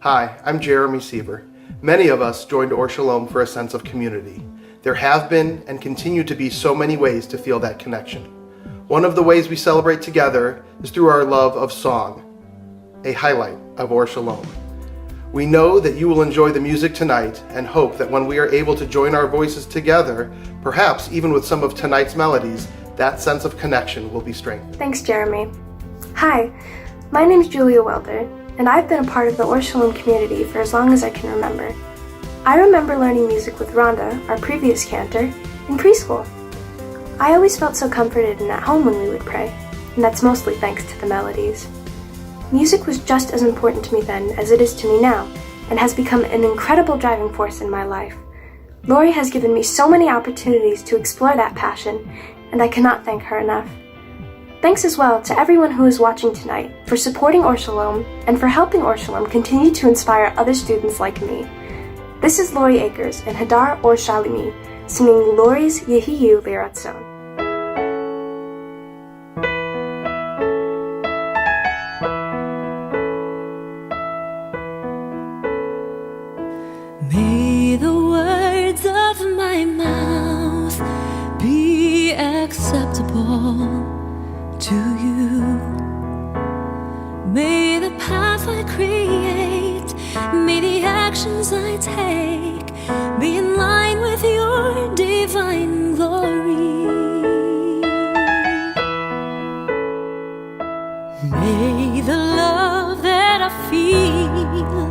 Hi, I'm Jeremy Sieber. Many of us joined Or Shalom for a sense of community. There have been and continue to be so many ways to feel that connection. One of the ways we celebrate together is through our love of song, a highlight of Or Shalom. We know that you will enjoy the music tonight and hope that when we are able to join our voices together, perhaps even with some of tonight's melodies, that sense of connection will be strengthened. Thanks, Jeremy. Hi, my name is Julia Welder, and I've been a part of the Or Shalom community for as long as I can remember. I remember learning music with Rhonda, our previous cantor, in preschool. I always felt so comforted and at home when we would pray, and that's mostly thanks to the melodies. Music was just as important to me then as it is to me now, and has become an incredible driving force in my life. Lori has given me so many opportunities to explore that passion, and I cannot thank her enough. Thanks as well to everyone who is watching tonight for supporting Or Shalom and for helping Or Shalom continue to inspire other students like me. This is Lori Akers and Hadar Or Shalimi singing Lori's Yehiyu Leratzon. May the words of my mouth be acceptable to you. May the path I create, may the actions I take be in line with your divine glory. May the love that I feel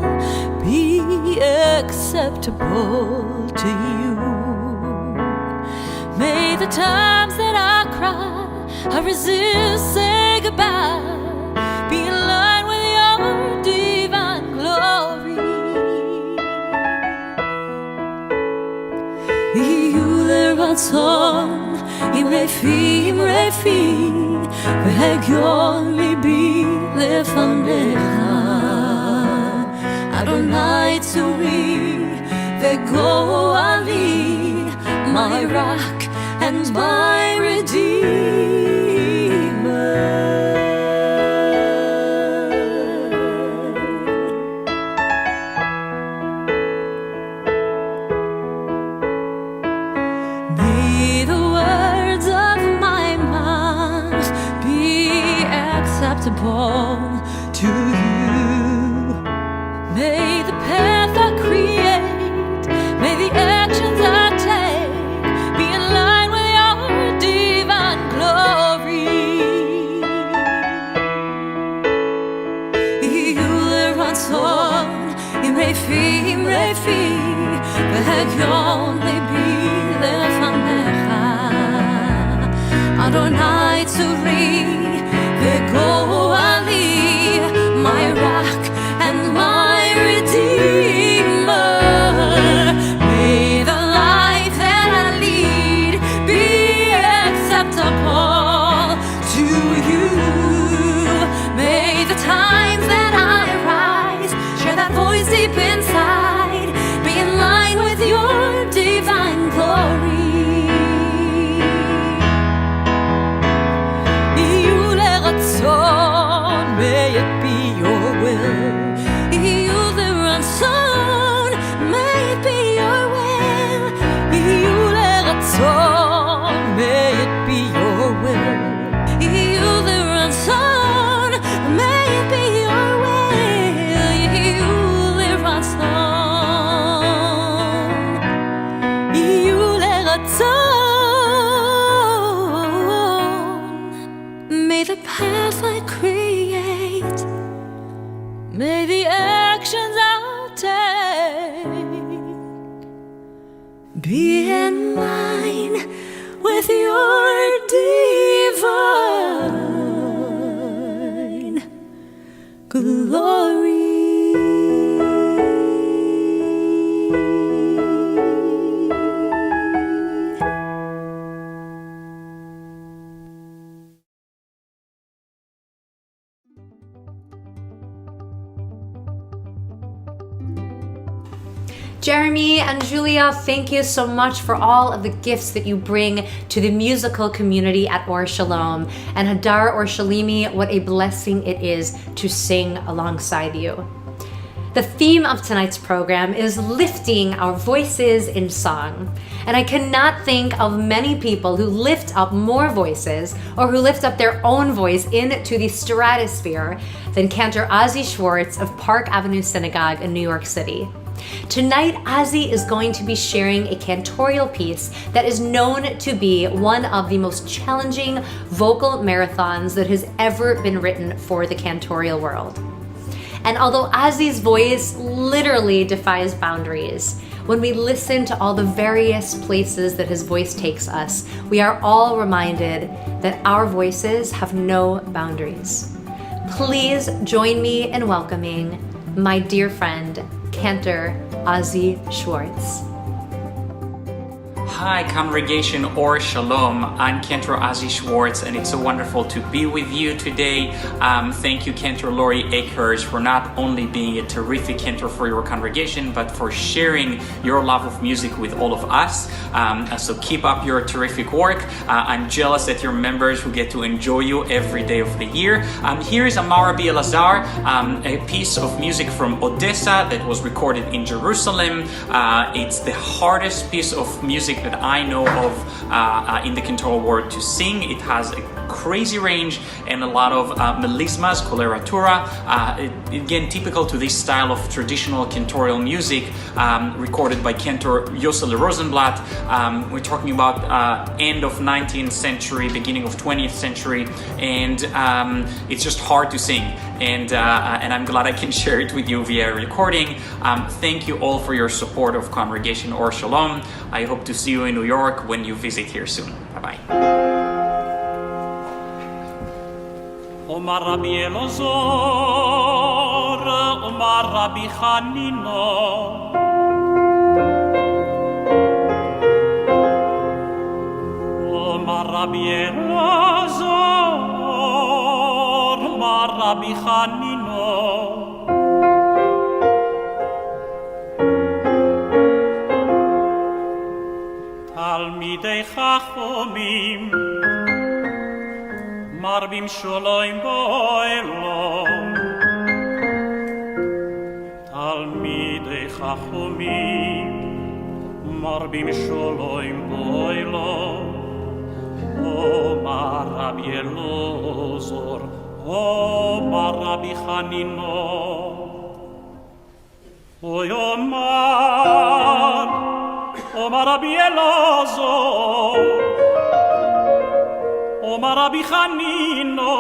be acceptable to you. May the times that I cry, I resist saying goodbye, be in line with your divine glory. Yehiyu leratzon, imrefi, והגיון ליבי לפניך. Adonai tzuri וגואלי, my rock and my redeemer. May the words of my mouth be acceptable to you. May the path I create, may the actions I take be in line with your divine glory. Yehiyu leratzon, imrefi, והגיון ליבי לפניך. Adonai tzuri וגואלי, my rock and my redeemer. May the life that I lead be acceptable to you. May the times that I rise share that voice deep inside, be in line with your divine glory. Yehiyu leratzon, may it be your will. Yehiyu leratzon, may it be your will. Yehiyu leratzon, may it be your will. Yehiyu leratzon, may it be your will. Yehiyu leratzon, Yehiyu leratzon. May the path I create, may the actions I'll take be in line with your divine glory. Jeremy and Julia, thank you so much for all of the gifts that you bring to the musical community at Or Shalom. And Hadar Or Shalimi, what a blessing it is to sing alongside you. The theme of tonight's program is lifting our voices in song. And I cannot think of many people who lift up more voices or who lift up their own voice into the stratosphere than Cantor Ozzy Schwartz of Park Avenue Synagogue in New York City. Tonight, Ozzy is going to be sharing a cantorial piece that is known to be one of the most challenging vocal marathons that has ever been written for the cantorial world. And although Ozzy's voice literally defies boundaries, when we listen to all the various places that His voice takes us, we are all reminded that our voices have no boundaries. Please join me in welcoming my dear friend, Cantor Ozzy Schwartz. Hi, congregation or Shalom. I'm Cantor Ozzy Schwartz, and it's so wonderful to be with you today. Thank you, Cantor Lori Akers, for not only being a terrific cantor for your congregation, but for sharing your love of music with all of us. So keep up your terrific work. I'm jealous at your members who get to enjoy you every day of the year. Here is Amara Bielazar, a piece of music from Odessa that was recorded in Jerusalem. It's the hardest piece of music that I know of in the cantoral world to sing. It has a crazy range and a lot of melismas, coloratura, again typical to this style of traditional cantorial music, recorded by cantor Yosele Rosenblatt. We're talking about end of 19th century, beginning of 20th century, and it's just hard to sing. And I'm glad I can share it with you via recording. Thank you all for your support of Congregation or Shalom. I hope to see you in New York when you visit here soon. Bye-bye. Omar Rabbi Elazar, Omar Rabbi Chanino, Omar Rabbi Elazar, Omar Rabbi Chanino, Talmidei Chachomim, Marbim Sholom Boilom, Talmidei Chachomim, Marbim Sholom Boilom, Omar Rabbi Elazar, Omar Rabbi Chanino, Oy Omar Rabbi Elazar, Omar Rabbi Chanino,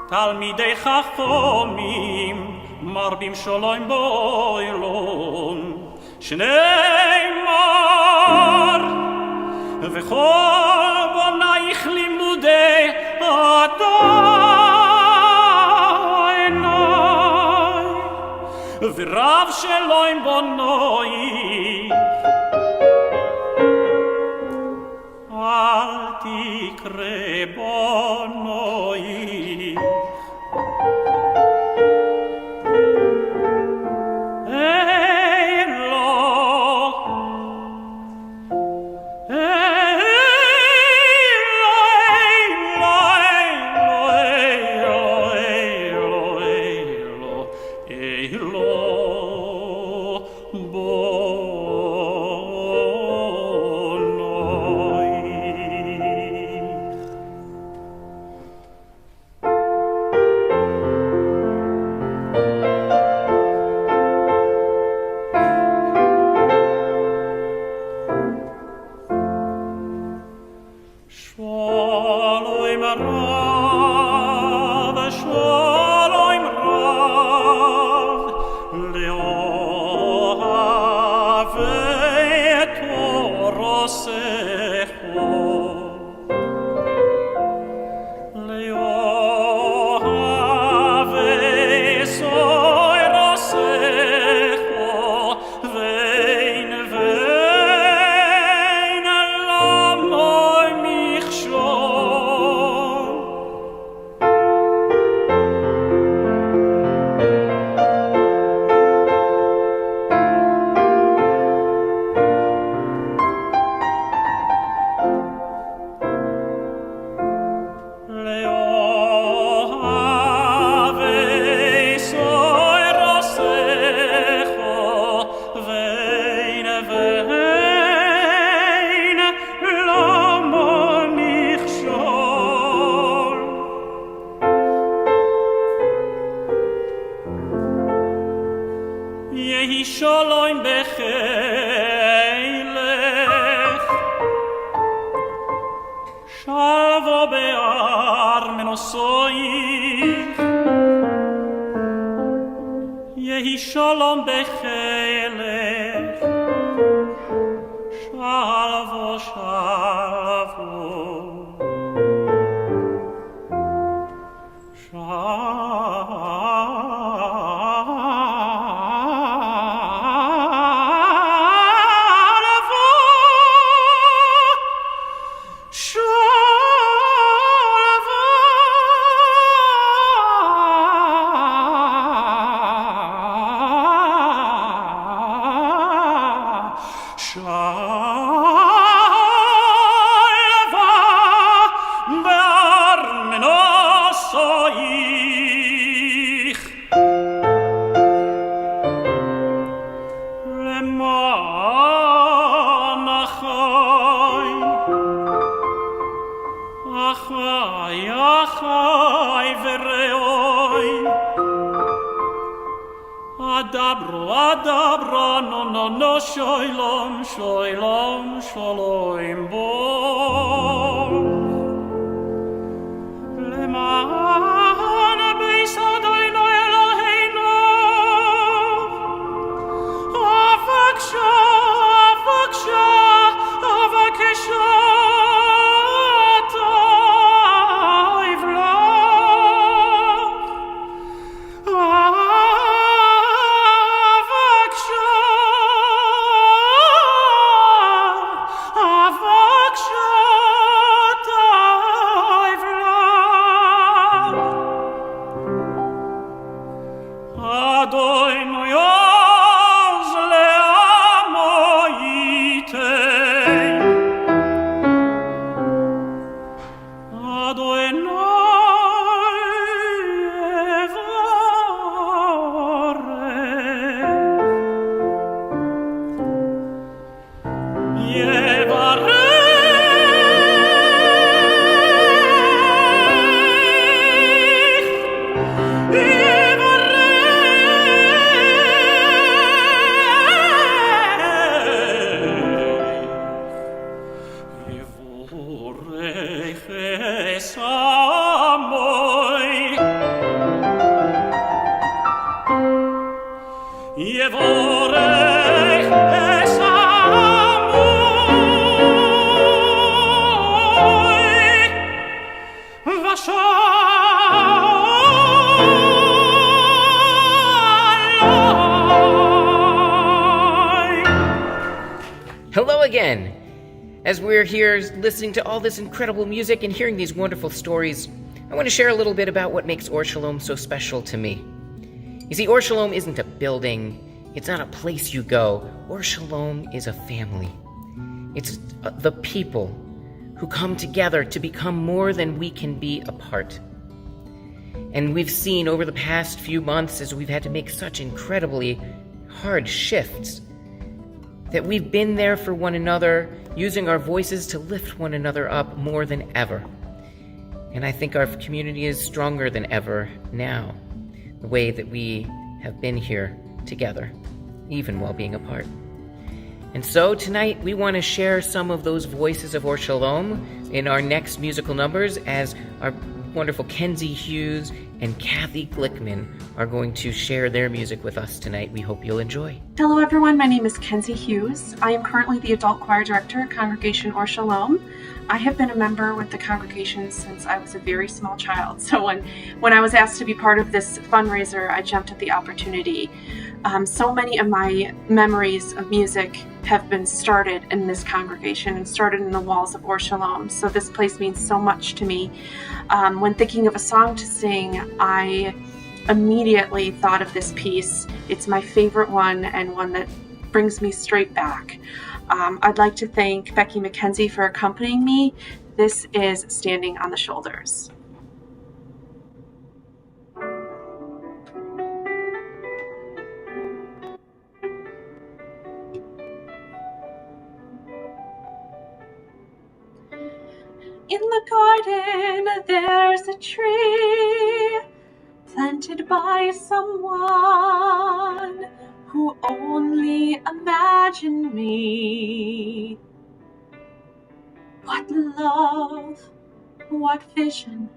Talmidei Chachomim, Marbim Sholom Boilom, Shnei Mar, V'chol Bonaich Limudei Adonai, V'rav Sholom Bonoi, Al tikre bonoi, Elo, Shalom b'cheilech, Shalvo be'ar menosoich, Yehi יהי שלום בחילך, שלוו שלוו, Adabra, no, shalom, shalom, shalom, bo. Leman beis Adonai Eloheinu, avaksha, avakesha, Hello again! As we're here listening to all this incredible music and hearing these wonderful stories, I want to share a little bit about what makes Or Shalom so special to me. You see, Or Shalom isn't a building, it's not a place you go. Or Shalom is a family. It's the people who come together to become more than we can be apart. And we've seen over the past few months, as we've had to make such incredibly hard shifts, that we've been there for one another, using our voices to lift one another up more than ever. And I think our community is stronger than ever now, the way that we have been here together, even while being apart. And so tonight we want to share some of those voices of Or Shalom in our next musical numbers, as our wonderful Kenzie Hughes and Kathy Glickman are going to share their music with us tonight. We hope you'll enjoy. Hello everyone, my name is Kenzie Hughes. I am currently the Adult Choir Director at Congregation Or Shalom. I have been a member with the congregation since I was a very small child. So when I was asked to be part of this fundraiser, I jumped at the opportunity. So many of my memories of music have been started in this congregation and started in the walls of Or Shalom. So this place means so much to me. When thinking of a song to sing, I immediately thought of this piece. It's my favorite one and one that brings me straight back. I'd like to thank Becky McKenzie for accompanying me. This is Standing on the Shoulders. In the garden there's a tree planted by someone who only imagined me. What love, what vision.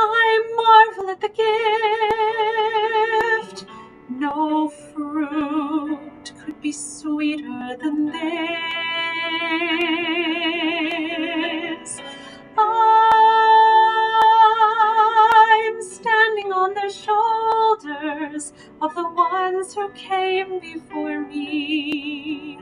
I marvel at the gift. No fruit could be sweeter than this. I'm standing on the shoulders of the ones who came before me.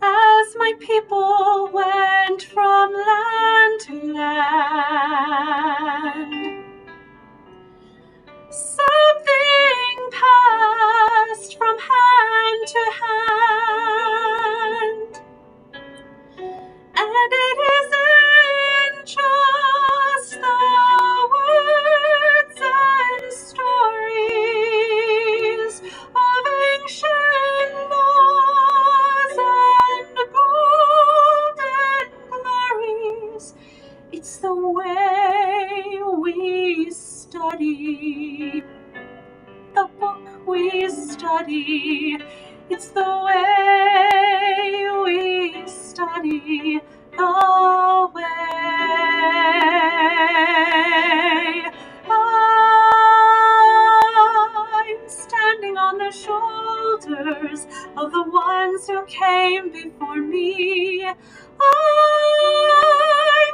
As my people went from land to land, something passed from hand to hand, and it isn't just the words and stories of ancient laws and golden glories. It's the way we study, the book we study. It's the way we study, the way. I'm standing on the shoulders of the ones who came before me. I'm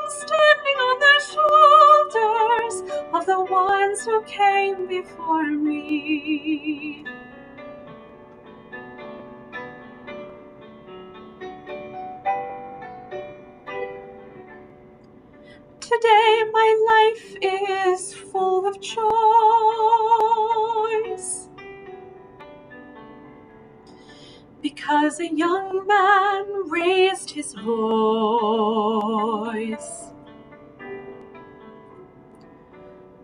standing on the shoulders of the ones who came before me. Today my life is full of joys, because a young man raised his voice,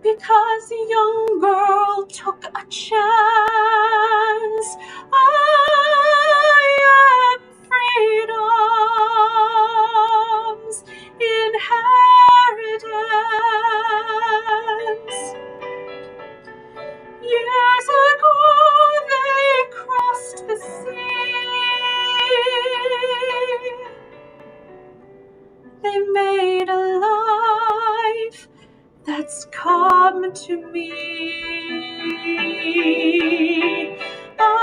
because a young girl took a chance. I am freedom's inheritance. Years ago they crossed the sea. They made a life that's come to me. I'm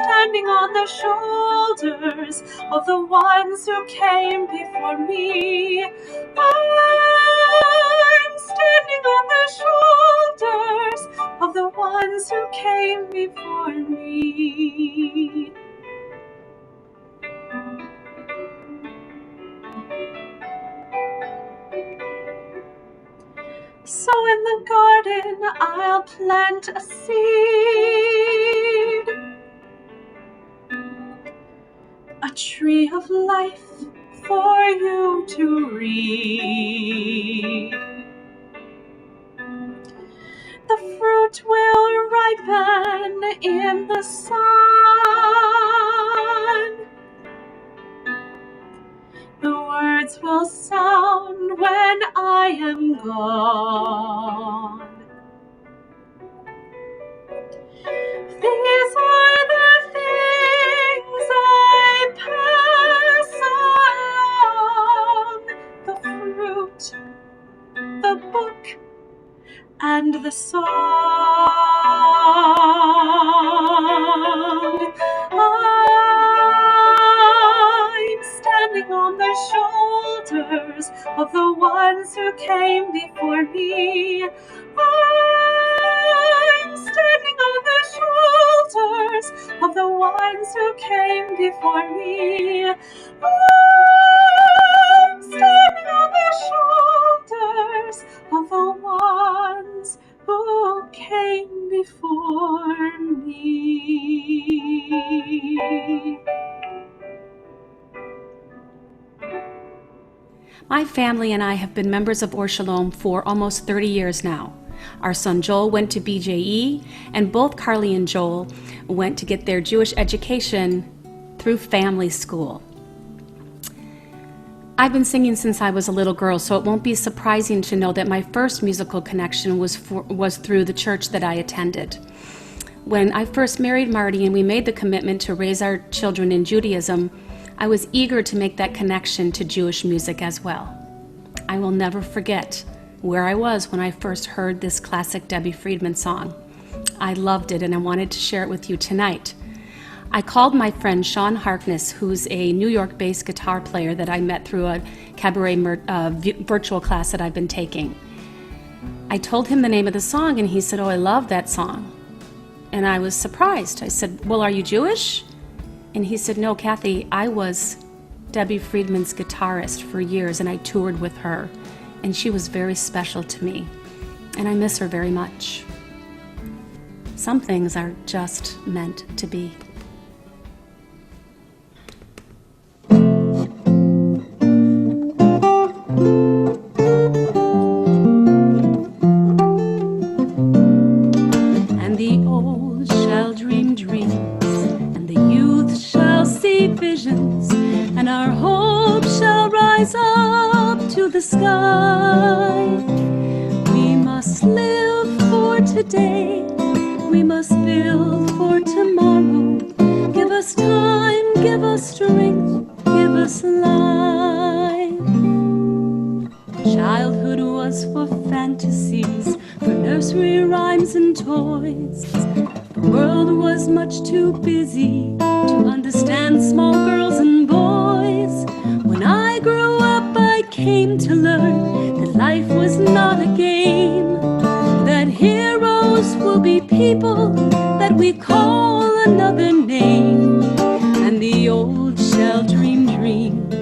standing on the shoulders of the ones who came before me. I'm standing on the shoulders of the ones who came before me. So in the garden I'll plant a seed, a tree of life for you to read. The fruit will ripen in the sun. The words will sound when I am gone. These are the things I pass along, the fruit, the book, and the song. I'm standing on the shoulders of the ones who came before me. I'm standing on the shoulders of the ones who came before me. I'm standing on the shoulders of the ones who came before me. My family and I have been members of Or Shalom for almost 30 years now. Our son Joel went to BJE, and both Carly and Joel went to get their Jewish education through family school. I've been singing since I was a little girl, so it won't be surprising to know that my first musical connection was through the church that I attended. When I first married Marty and we made the commitment to raise our children in Judaism, I was eager to make that connection to Jewish music as well. I will never forget where I was when I first heard this classic Debbie Friedman song. I loved it and I wanted to share it with you tonight. I called my friend Sean Harkness, who's a New York-based guitar player that I met through a cabaret virtual class that I've been taking. I told him the name of the song and he said, "Oh, I love that song." And I was surprised. I said, "Well, are you Jewish?" And he said, "No, Kathy, I was Debbie Friedman's guitarist for years and I toured with her. And she was very special to me. And I miss her very much." Some things are just meant to be. And the old shall dream dreams, and the youth shall see visions, and our hope shall rise up to the sky. We must live for today, we must build for tomorrow. Give us time, give us strength, give us life. Childhood was for fantasies, for nursery rhymes and toys. The world was much too busy to understand small girls and boys. When I grew up, I came to learn that life was not a game, that heroes will be people that we call another name. And the old shall dream dreams,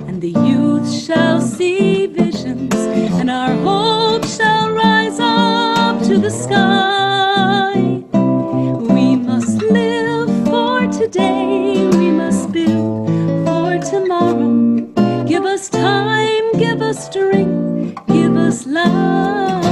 and the youth shall see visions, and our hope shall rise up to the sky. We must live for today, we must build for tomorrow. Give us time, give us strength, give us life.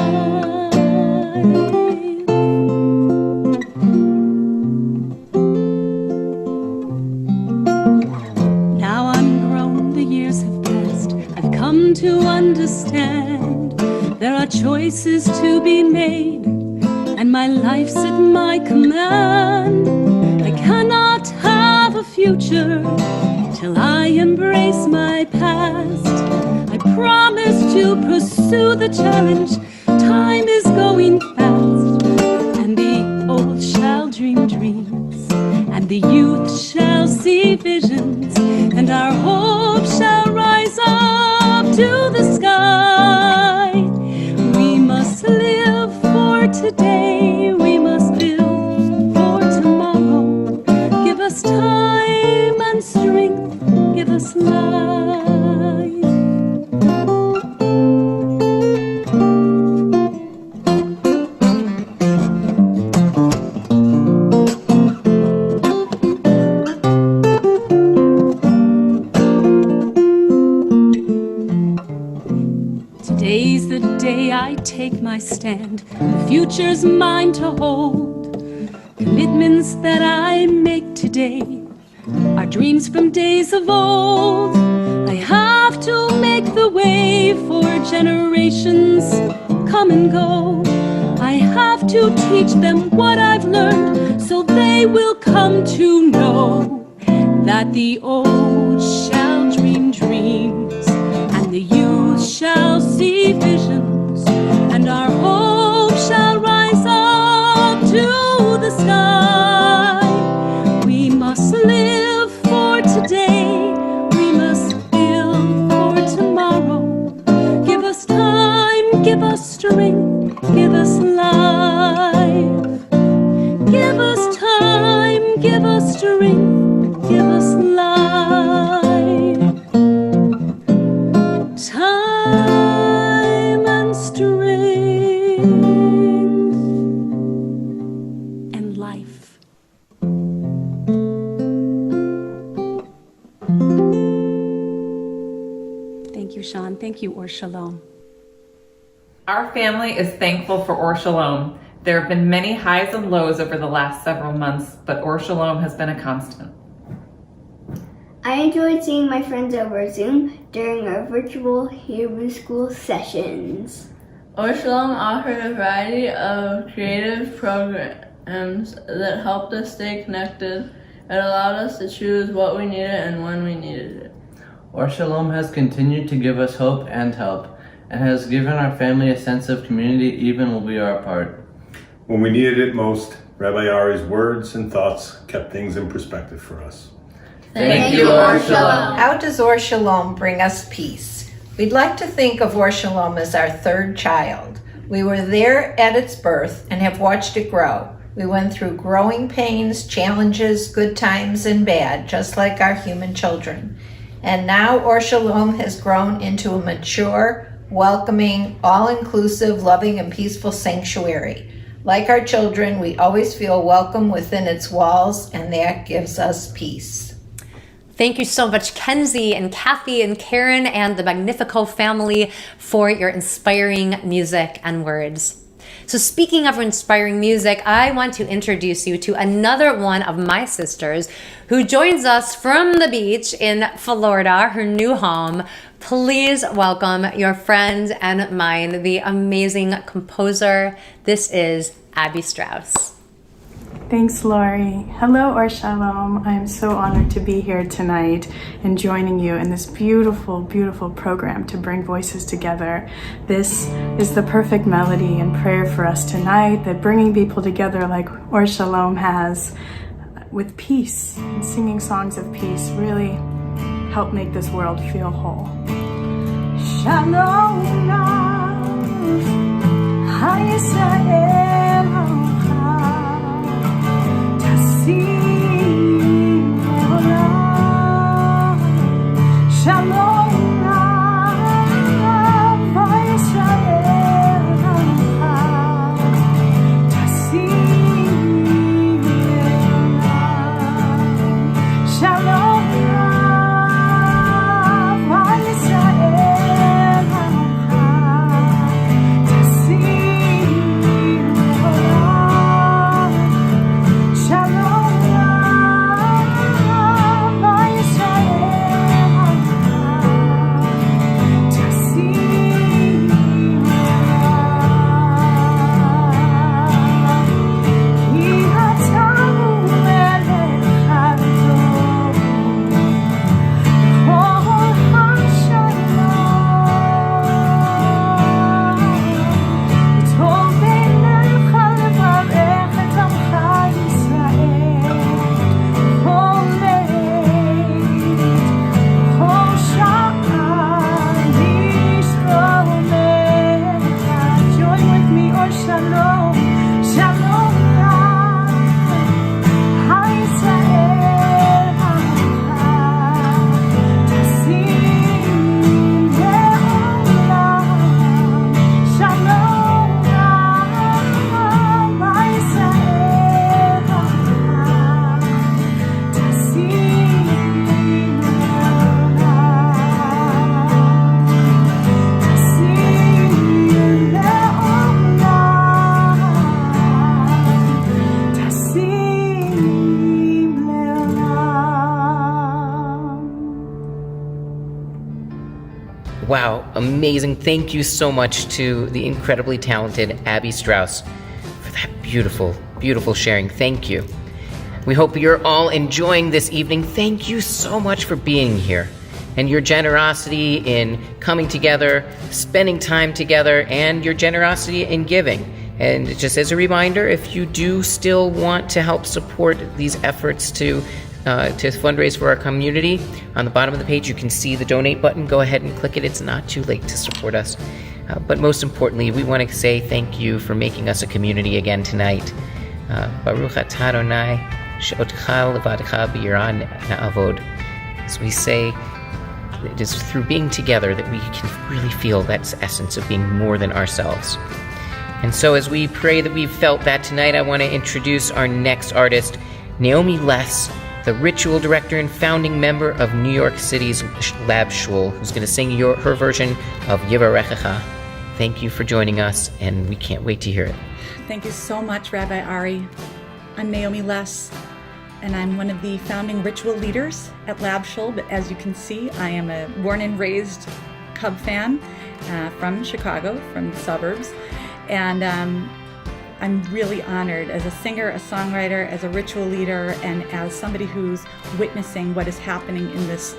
Now I'm grown, the years have passed, I've come to understand there are choices to be made, and my life's at my command. I cannot have a future till I embrace my past. I promise to pursue the challenge, time is going fast. And the old shall dream dreams, and the youth shall see visions, and our hope shall rise up to the sky. We must live for today, we must build for tomorrow. Give us time and strength, give us life. Today's the day I take my stand. The future's mine to hold. Commitments that I make today are dreams from days of old. I have to make the way for generations come and go. I have to teach them what I've learned, so they will come to know that the old shall dream dreams, and the youth shall see visions, and our hope shall rise up to the sky. We must live for today, we must build for tomorrow. Give us time, give us strength, give us life. Give us time, give us strength, give us life. Time and strength and life. Thank you, Sean. Thank you, Or Shalom. Our family is thankful for Or Shalom. There have been many highs and lows over the last several months, but Or Shalom has been a constant. I enjoyed seeing my friends over Zoom during our virtual Hebrew school sessions. Or Shalom offered a variety of creative and that helped us stay connected. It allowed us to choose what we needed and when we needed it. Or Shalom has continued to give us hope and help, and has given our family a sense of community even while we are apart. When we needed it most, Rabbi Ari's words and thoughts kept things in perspective for us. Thank you, Or Shalom. How does Or Shalom bring us peace? We'd like to think of Or Shalom as our third child. We were there at its birth and have watched it grow. We went through growing pains, challenges, good times, and bad, just like our human children. And now Or Shalom has grown into a mature, welcoming, all-inclusive, loving, and peaceful sanctuary. Like our children, we always feel welcome within its walls, and that gives us peace. Thank you so much, Kenzie and Kathy and Karen and the Magnifico family for your inspiring music and words. So speaking of inspiring music, I want to introduce you to another one of my sisters who joins us from the beach in Florida, her new home. Please welcome your friend and mine, the amazing composer. This is Abby Strauss. Thanks, Lori. Hello, Or Shalom. I'm so honored to be here tonight and joining you in this beautiful, beautiful program to bring voices together. This is the perfect melody and prayer for us tonight, that bringing people together like Or Shalom has with peace and singing songs of peace really help make this world feel whole. Shalom, Yisrael. Shalom, Wow, amazing. Thank you so much to the incredibly talented Abby Strauss for that beautiful, beautiful sharing. Thank you. We hope you're all enjoying this evening. Thank you so much for being here and your generosity in coming together, spending time together, and your generosity in giving. And just as a reminder, if you do still want to help support these efforts to fundraise for our community, on the bottom of the page you can see the donate button. Go ahead and click it. It's not too late to support us. But most importantly, we want to say thank you for making us a community again tonight. Baruch atah Adonai she'otcha levadcha b'yirah na'avod. As we say, it is through being together that we can really feel that essence of being more than ourselves. And so as we pray that we've felt that tonight, I want to introduce our next artist, Naomi Less, the ritual director and founding member of New York City's Lab Shul, who's going to sing her version of Yivarechecha. Thank you for joining us, and we can't wait to hear it. Thank you so much, Rabbi Ari. I'm Naomi Less, and I'm one of the founding ritual leaders at Lab Shul. But as you can see, I am a born and raised Cub fan from Chicago, from the suburbs. And I'm really honored as a singer, a songwriter, as a ritual leader, and as somebody who's witnessing what is happening in this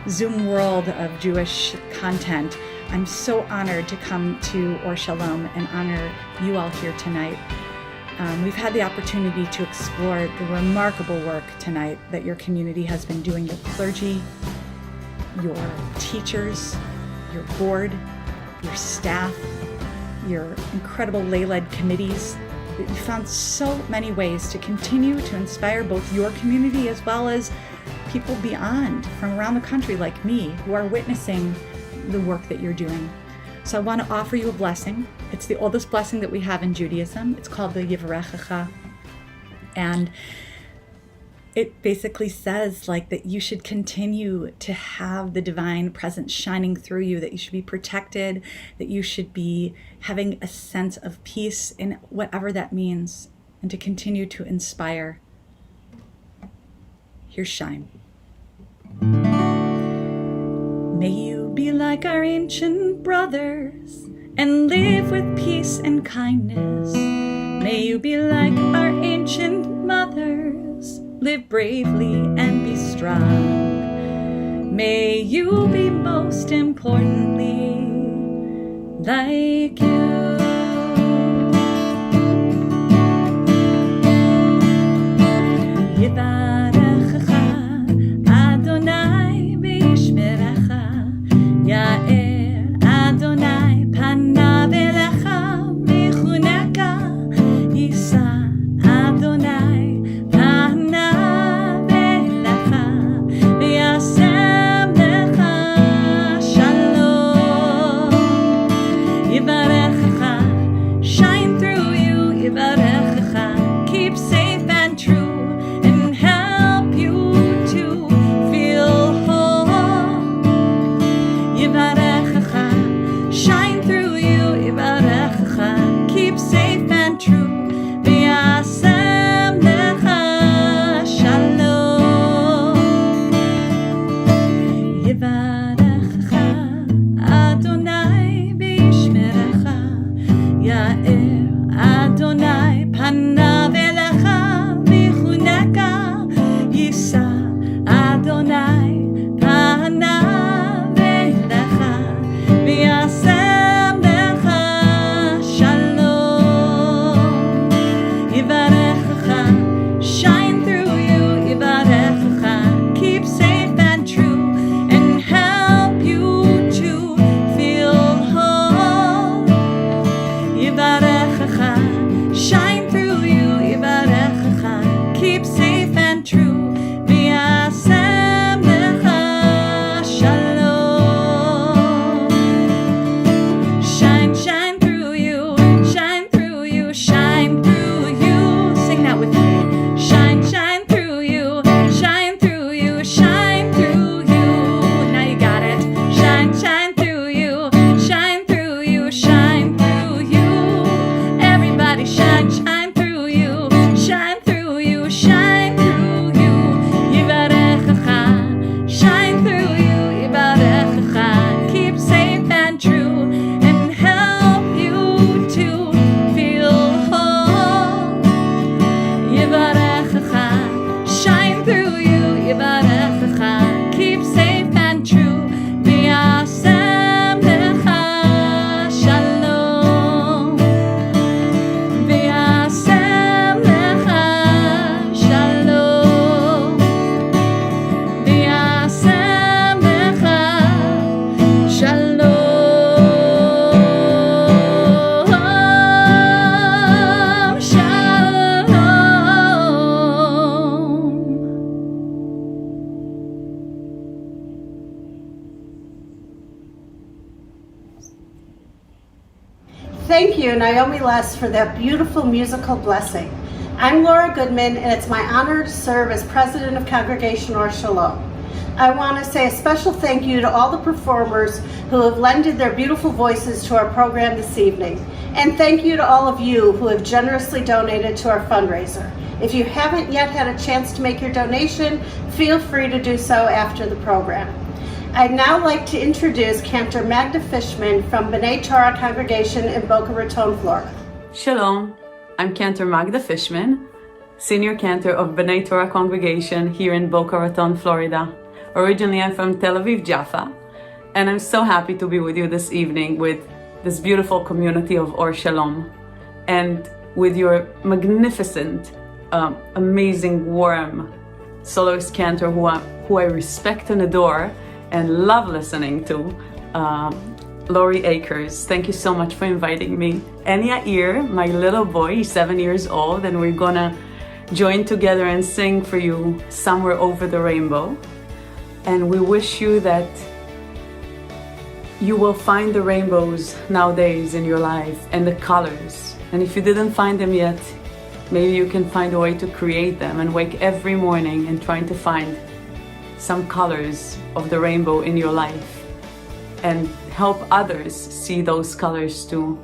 Zoom world of Jewish content. I'm so honored to come to Or Shalom and honor you all here tonight. We've had the opportunity to explore the remarkable work tonight that your community has been doing, your clergy, your teachers, your board, your staff, your incredible lay-led committees. You found so many ways to continue to inspire both your community as well as people beyond from around the country like me who are witnessing the work that you're doing. So I want to offer you a blessing. It's the oldest blessing that we have in Judaism. It's called the Yivarechecha. And it basically says like that you should continue to have the divine presence shining through you, that you should be protected, that you should be having a sense of peace in whatever that means, and to continue to inspire. Here's Shine. May you be like our ancient brothers and live with peace and kindness. May you be like our ancient mothers, live bravely and be strong. May you be most importantly like you. Yivarechecha Adonai v'yishmerecha, Ya'er Adonai panav elecha v'chuneka, Yisa Adonai panav elecha v'yasem lecha shalom. Yivarechecha, shine through you, Yivarechecha, keep safe and true, and help you to feel whole. Yivarechecha, shine through you, Yivarechecha, keep safe and true, v'yasem lecha shalom. Yivarechecha Adonai v'yishmerecha, Ya'er Adonai panav elecha v'chuneka, Yisa Adonai panav elecha v'yasem lecha shalom. Yivarechecha, shine through you, Yivarechecha, keep safe and true, and help you to feel whole. Yivarechecha, shine through you, Yivarechecha, keep safe and true, v'yasem lecha shalom. Shine, shine through you, shine through you, shine through you. Sing that with me. Shine, shine through you, shine through you, shine through you. Now you got it. Shine, shine through you, shine through you, shine through you. Everybody shine, shine through you, shine through you, shine through you. Yivarechecha, shine through you, Yivarechecha, keep safe and true, and help you to feel whole. Yivarechecha, shine through you, Yivarechecha, keep safe and true, v'yasem lecha shalom. V'yasem lecha shalom. V'yasem lecha shalom. Shalom. Thank you, Naomi Les, for that beautiful musical blessing. I'm Laura Goodman, and it's my honor to serve as president of Congregation Or Shalom. I want to say a special thank you to all the performers who have lended their beautiful voices to our program this evening. And thank you to all of you who have generously donated to our fundraiser. If you haven't yet had a chance to make your donation, feel free to do so after the program. I'd now like to introduce Cantor Magda Fishman from B'nai Torah Congregation in Boca Raton, Florida. Shalom. I'm Cantor Magda Fishman, Senior Cantor of B'nai Torah Congregation here in Boca Raton, Florida. Originally, I'm from Tel Aviv, Jaffa, and I'm so happy to be with you this evening with this beautiful community of Or Shalom, and with your magnificent, amazing, warm soloist cantor who I respect and adore and love listening to, Lori Akers. Thank you so much for inviting me. And Yair, my little boy, he's 7 years old, and we're gonna join together and sing for you Somewhere Over the Rainbow. And we wish you that you will find the rainbows nowadays in your life and the colors. And if you didn't find them yet, maybe you can find a way to create them and wake every morning and trying to find some colors of the rainbow in your life and help others see those colors too.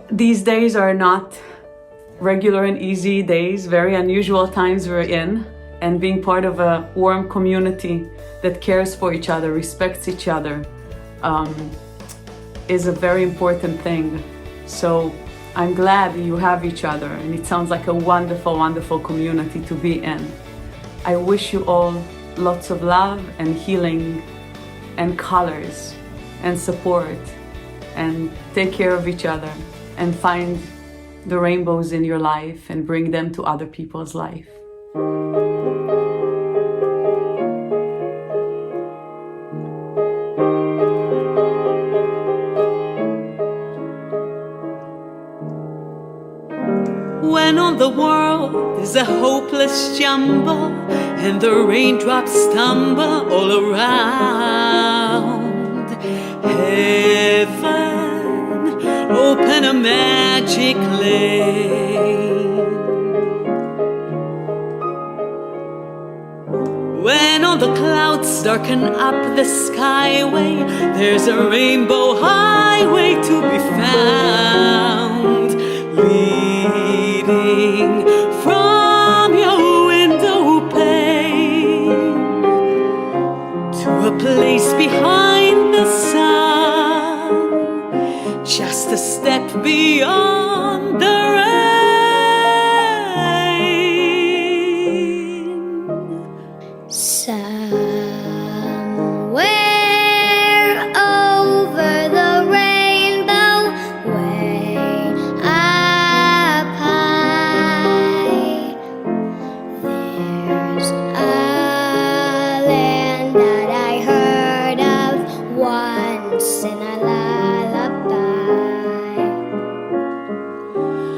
These days are not regular and easy days, very unusual times we're in, and being part of a warm community that cares for each other, respects each other, is a very important thing. So I'm glad you have each other, and it sounds like a wonderful, wonderful community to be in. I wish you all lots of love and healing and colors and support, and take care of each other and find the rainbows in your life and bring them to other people's life. When all the world is a hopeless jumble and the raindrops stumble all around, heaven open a magic lane. When all the clouds darken up the skyway, there's a rainbow highway to be found, leading from your window pane to a place behind the sun, just a step beyond the rain. Somewhere over the rainbow, way up high, there's a land that I heard of once in a lullaby.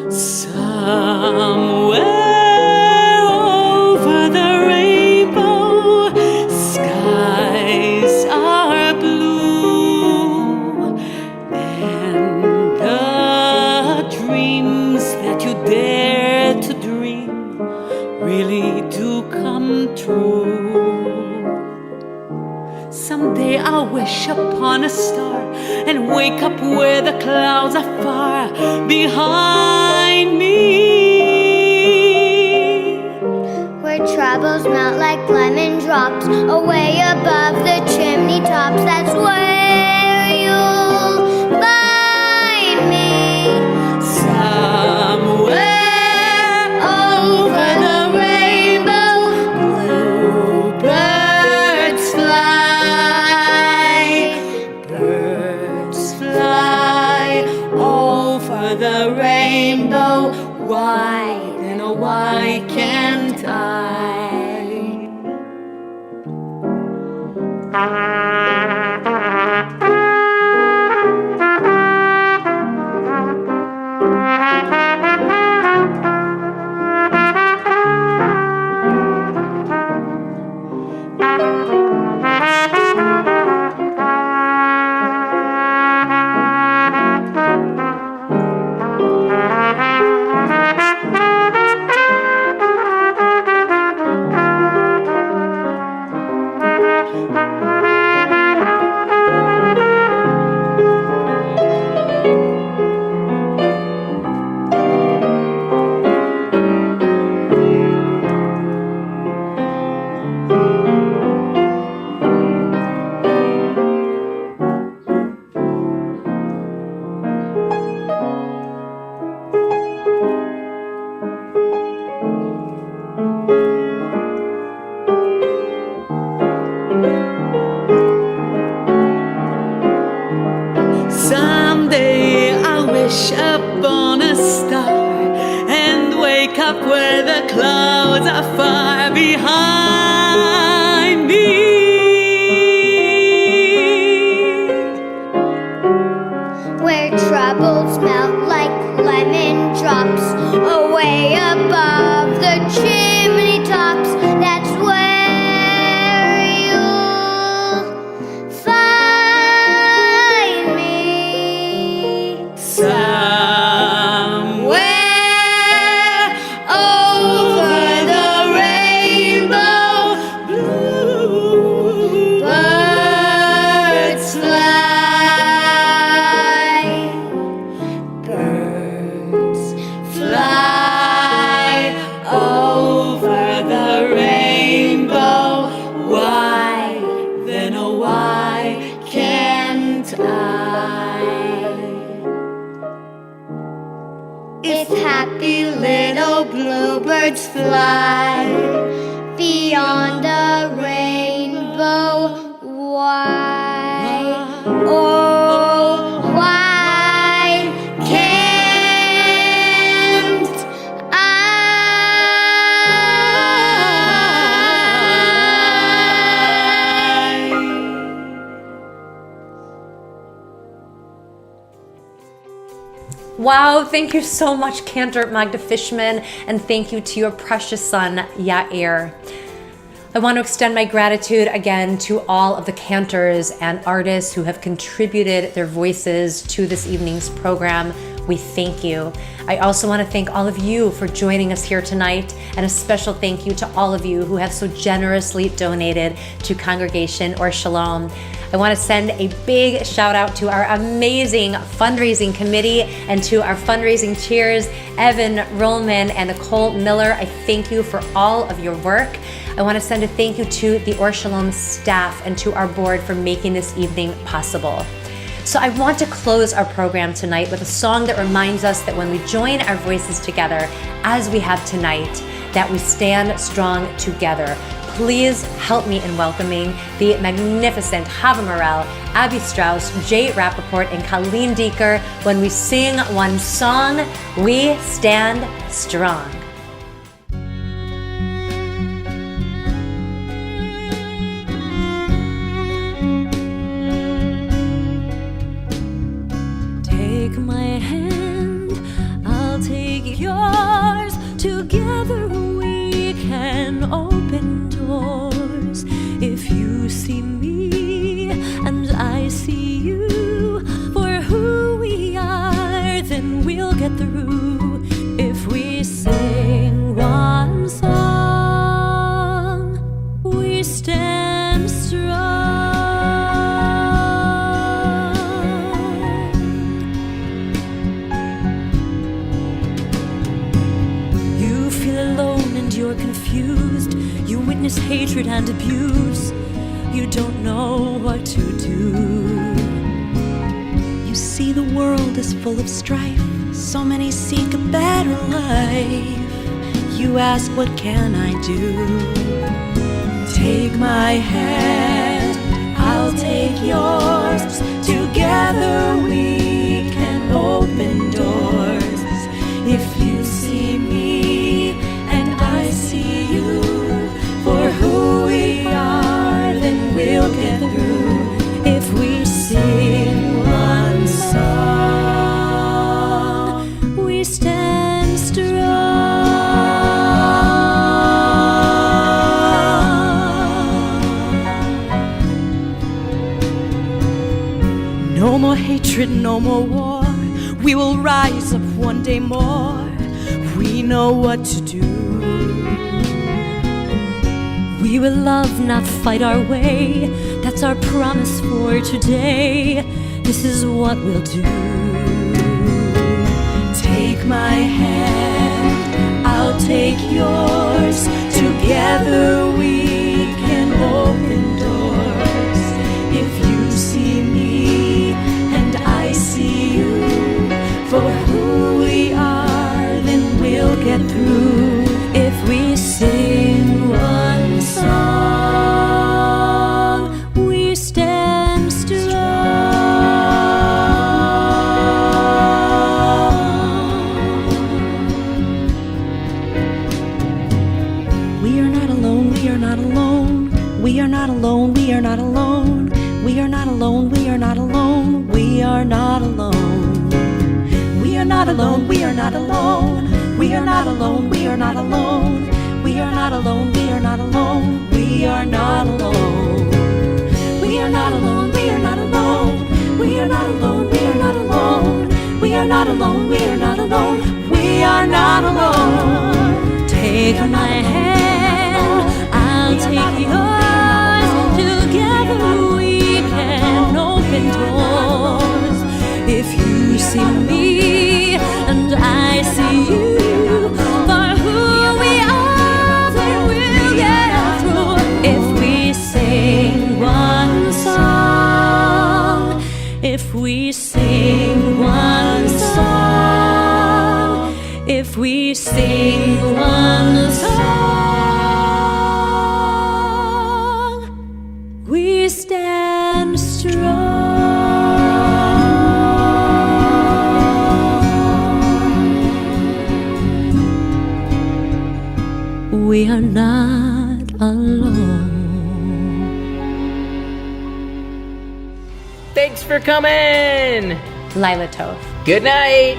Somewhere over the rainbow, skies are blue, and the dreams that you dare to dream really do come true. Someday I'll wish upon a star and wake up where the clouds are far behind me, Where troubles melt like lemon drops away above the chimney tops. That's where you'll find me. somewhere Over the rainbow, bluebirds fly, birds fly over the rainbow. Why then, oh why can't I? wish upon a star and wake up where the clouds are far behind me. Where troubles melt like lemon drops away above the chimney tops. That's where you'll find me. Somewhere over the rainbow, bluebirds fly. Birds fly over the rainbow. Why, then oh why can't I? If happy little bluebirds fly beyond the rainbow, why, oh, why can't I? Wow, thank you so much, Cantor Magda Fishman, and thank you to your precious son, Yair. I want to extend my gratitude again to all of the cantors and artists who have contributed their voices to this evening's program. We thank you. I also want to thank all of you for joining us here tonight, and a special thank you to all of you who have so generously donated to Congregation or Shalom. I want to send a big shout out to our amazing fundraising committee and to our fundraising cheers, Evan Rollman and Nicole Miller. I thank you for all of your work. I want to send a thank you to the Or Shalom staff and to our board for making this evening possible. So I want to close our program tonight with a song that reminds us that when we join our voices together, as we have tonight, that we stand strong together. Please help me in welcoming the magnificent Hava Morel, Abby Strauss, Jay Rappaport, and Colleen Deeker when we sing one song, We Stand Strong. Take my hand, I'll take yours. Together we can open doors. If you see me and I see you for who we are, then we'll get through. If we sing one song, we stand strong. You feel alone and you're confused. You witness hatred and abuse. You don't know what to do. You see the world is full of strife. So many seek a better life. You ask, what can I do? Take my hand, I'll take yours. Together we can open doors. If you see me and I see you for who we are, then we'll get through. If we sing one song, we stand strong. No more hatred, no more war. We will rise up one day more. We know what to do. We will love, not fight our way. That's our promise for today. This is what we'll do. Take my hand, I'll take yours. Together we can open doors. If you see me and I see you for who we are, then we'll get through. If we sing one song, we stand strong. not alone. We are not alone. We are not alone. We are not alone. We are not alone. We are not alone. We are not alone. We are not alone. We are not alone. We are not alone. We are not alone. We are not alone. We are not alone. We are not alone. We are not alone. We are not alone. Take my hand, I'll take yours. Together we can open doors. If you see me and I see you, for who we are, then we'll get through. If we sing one song, if we sing one song, if we sing one song, we stand strong. We are not alone. Thanks for coming. Lila Tov. Good night.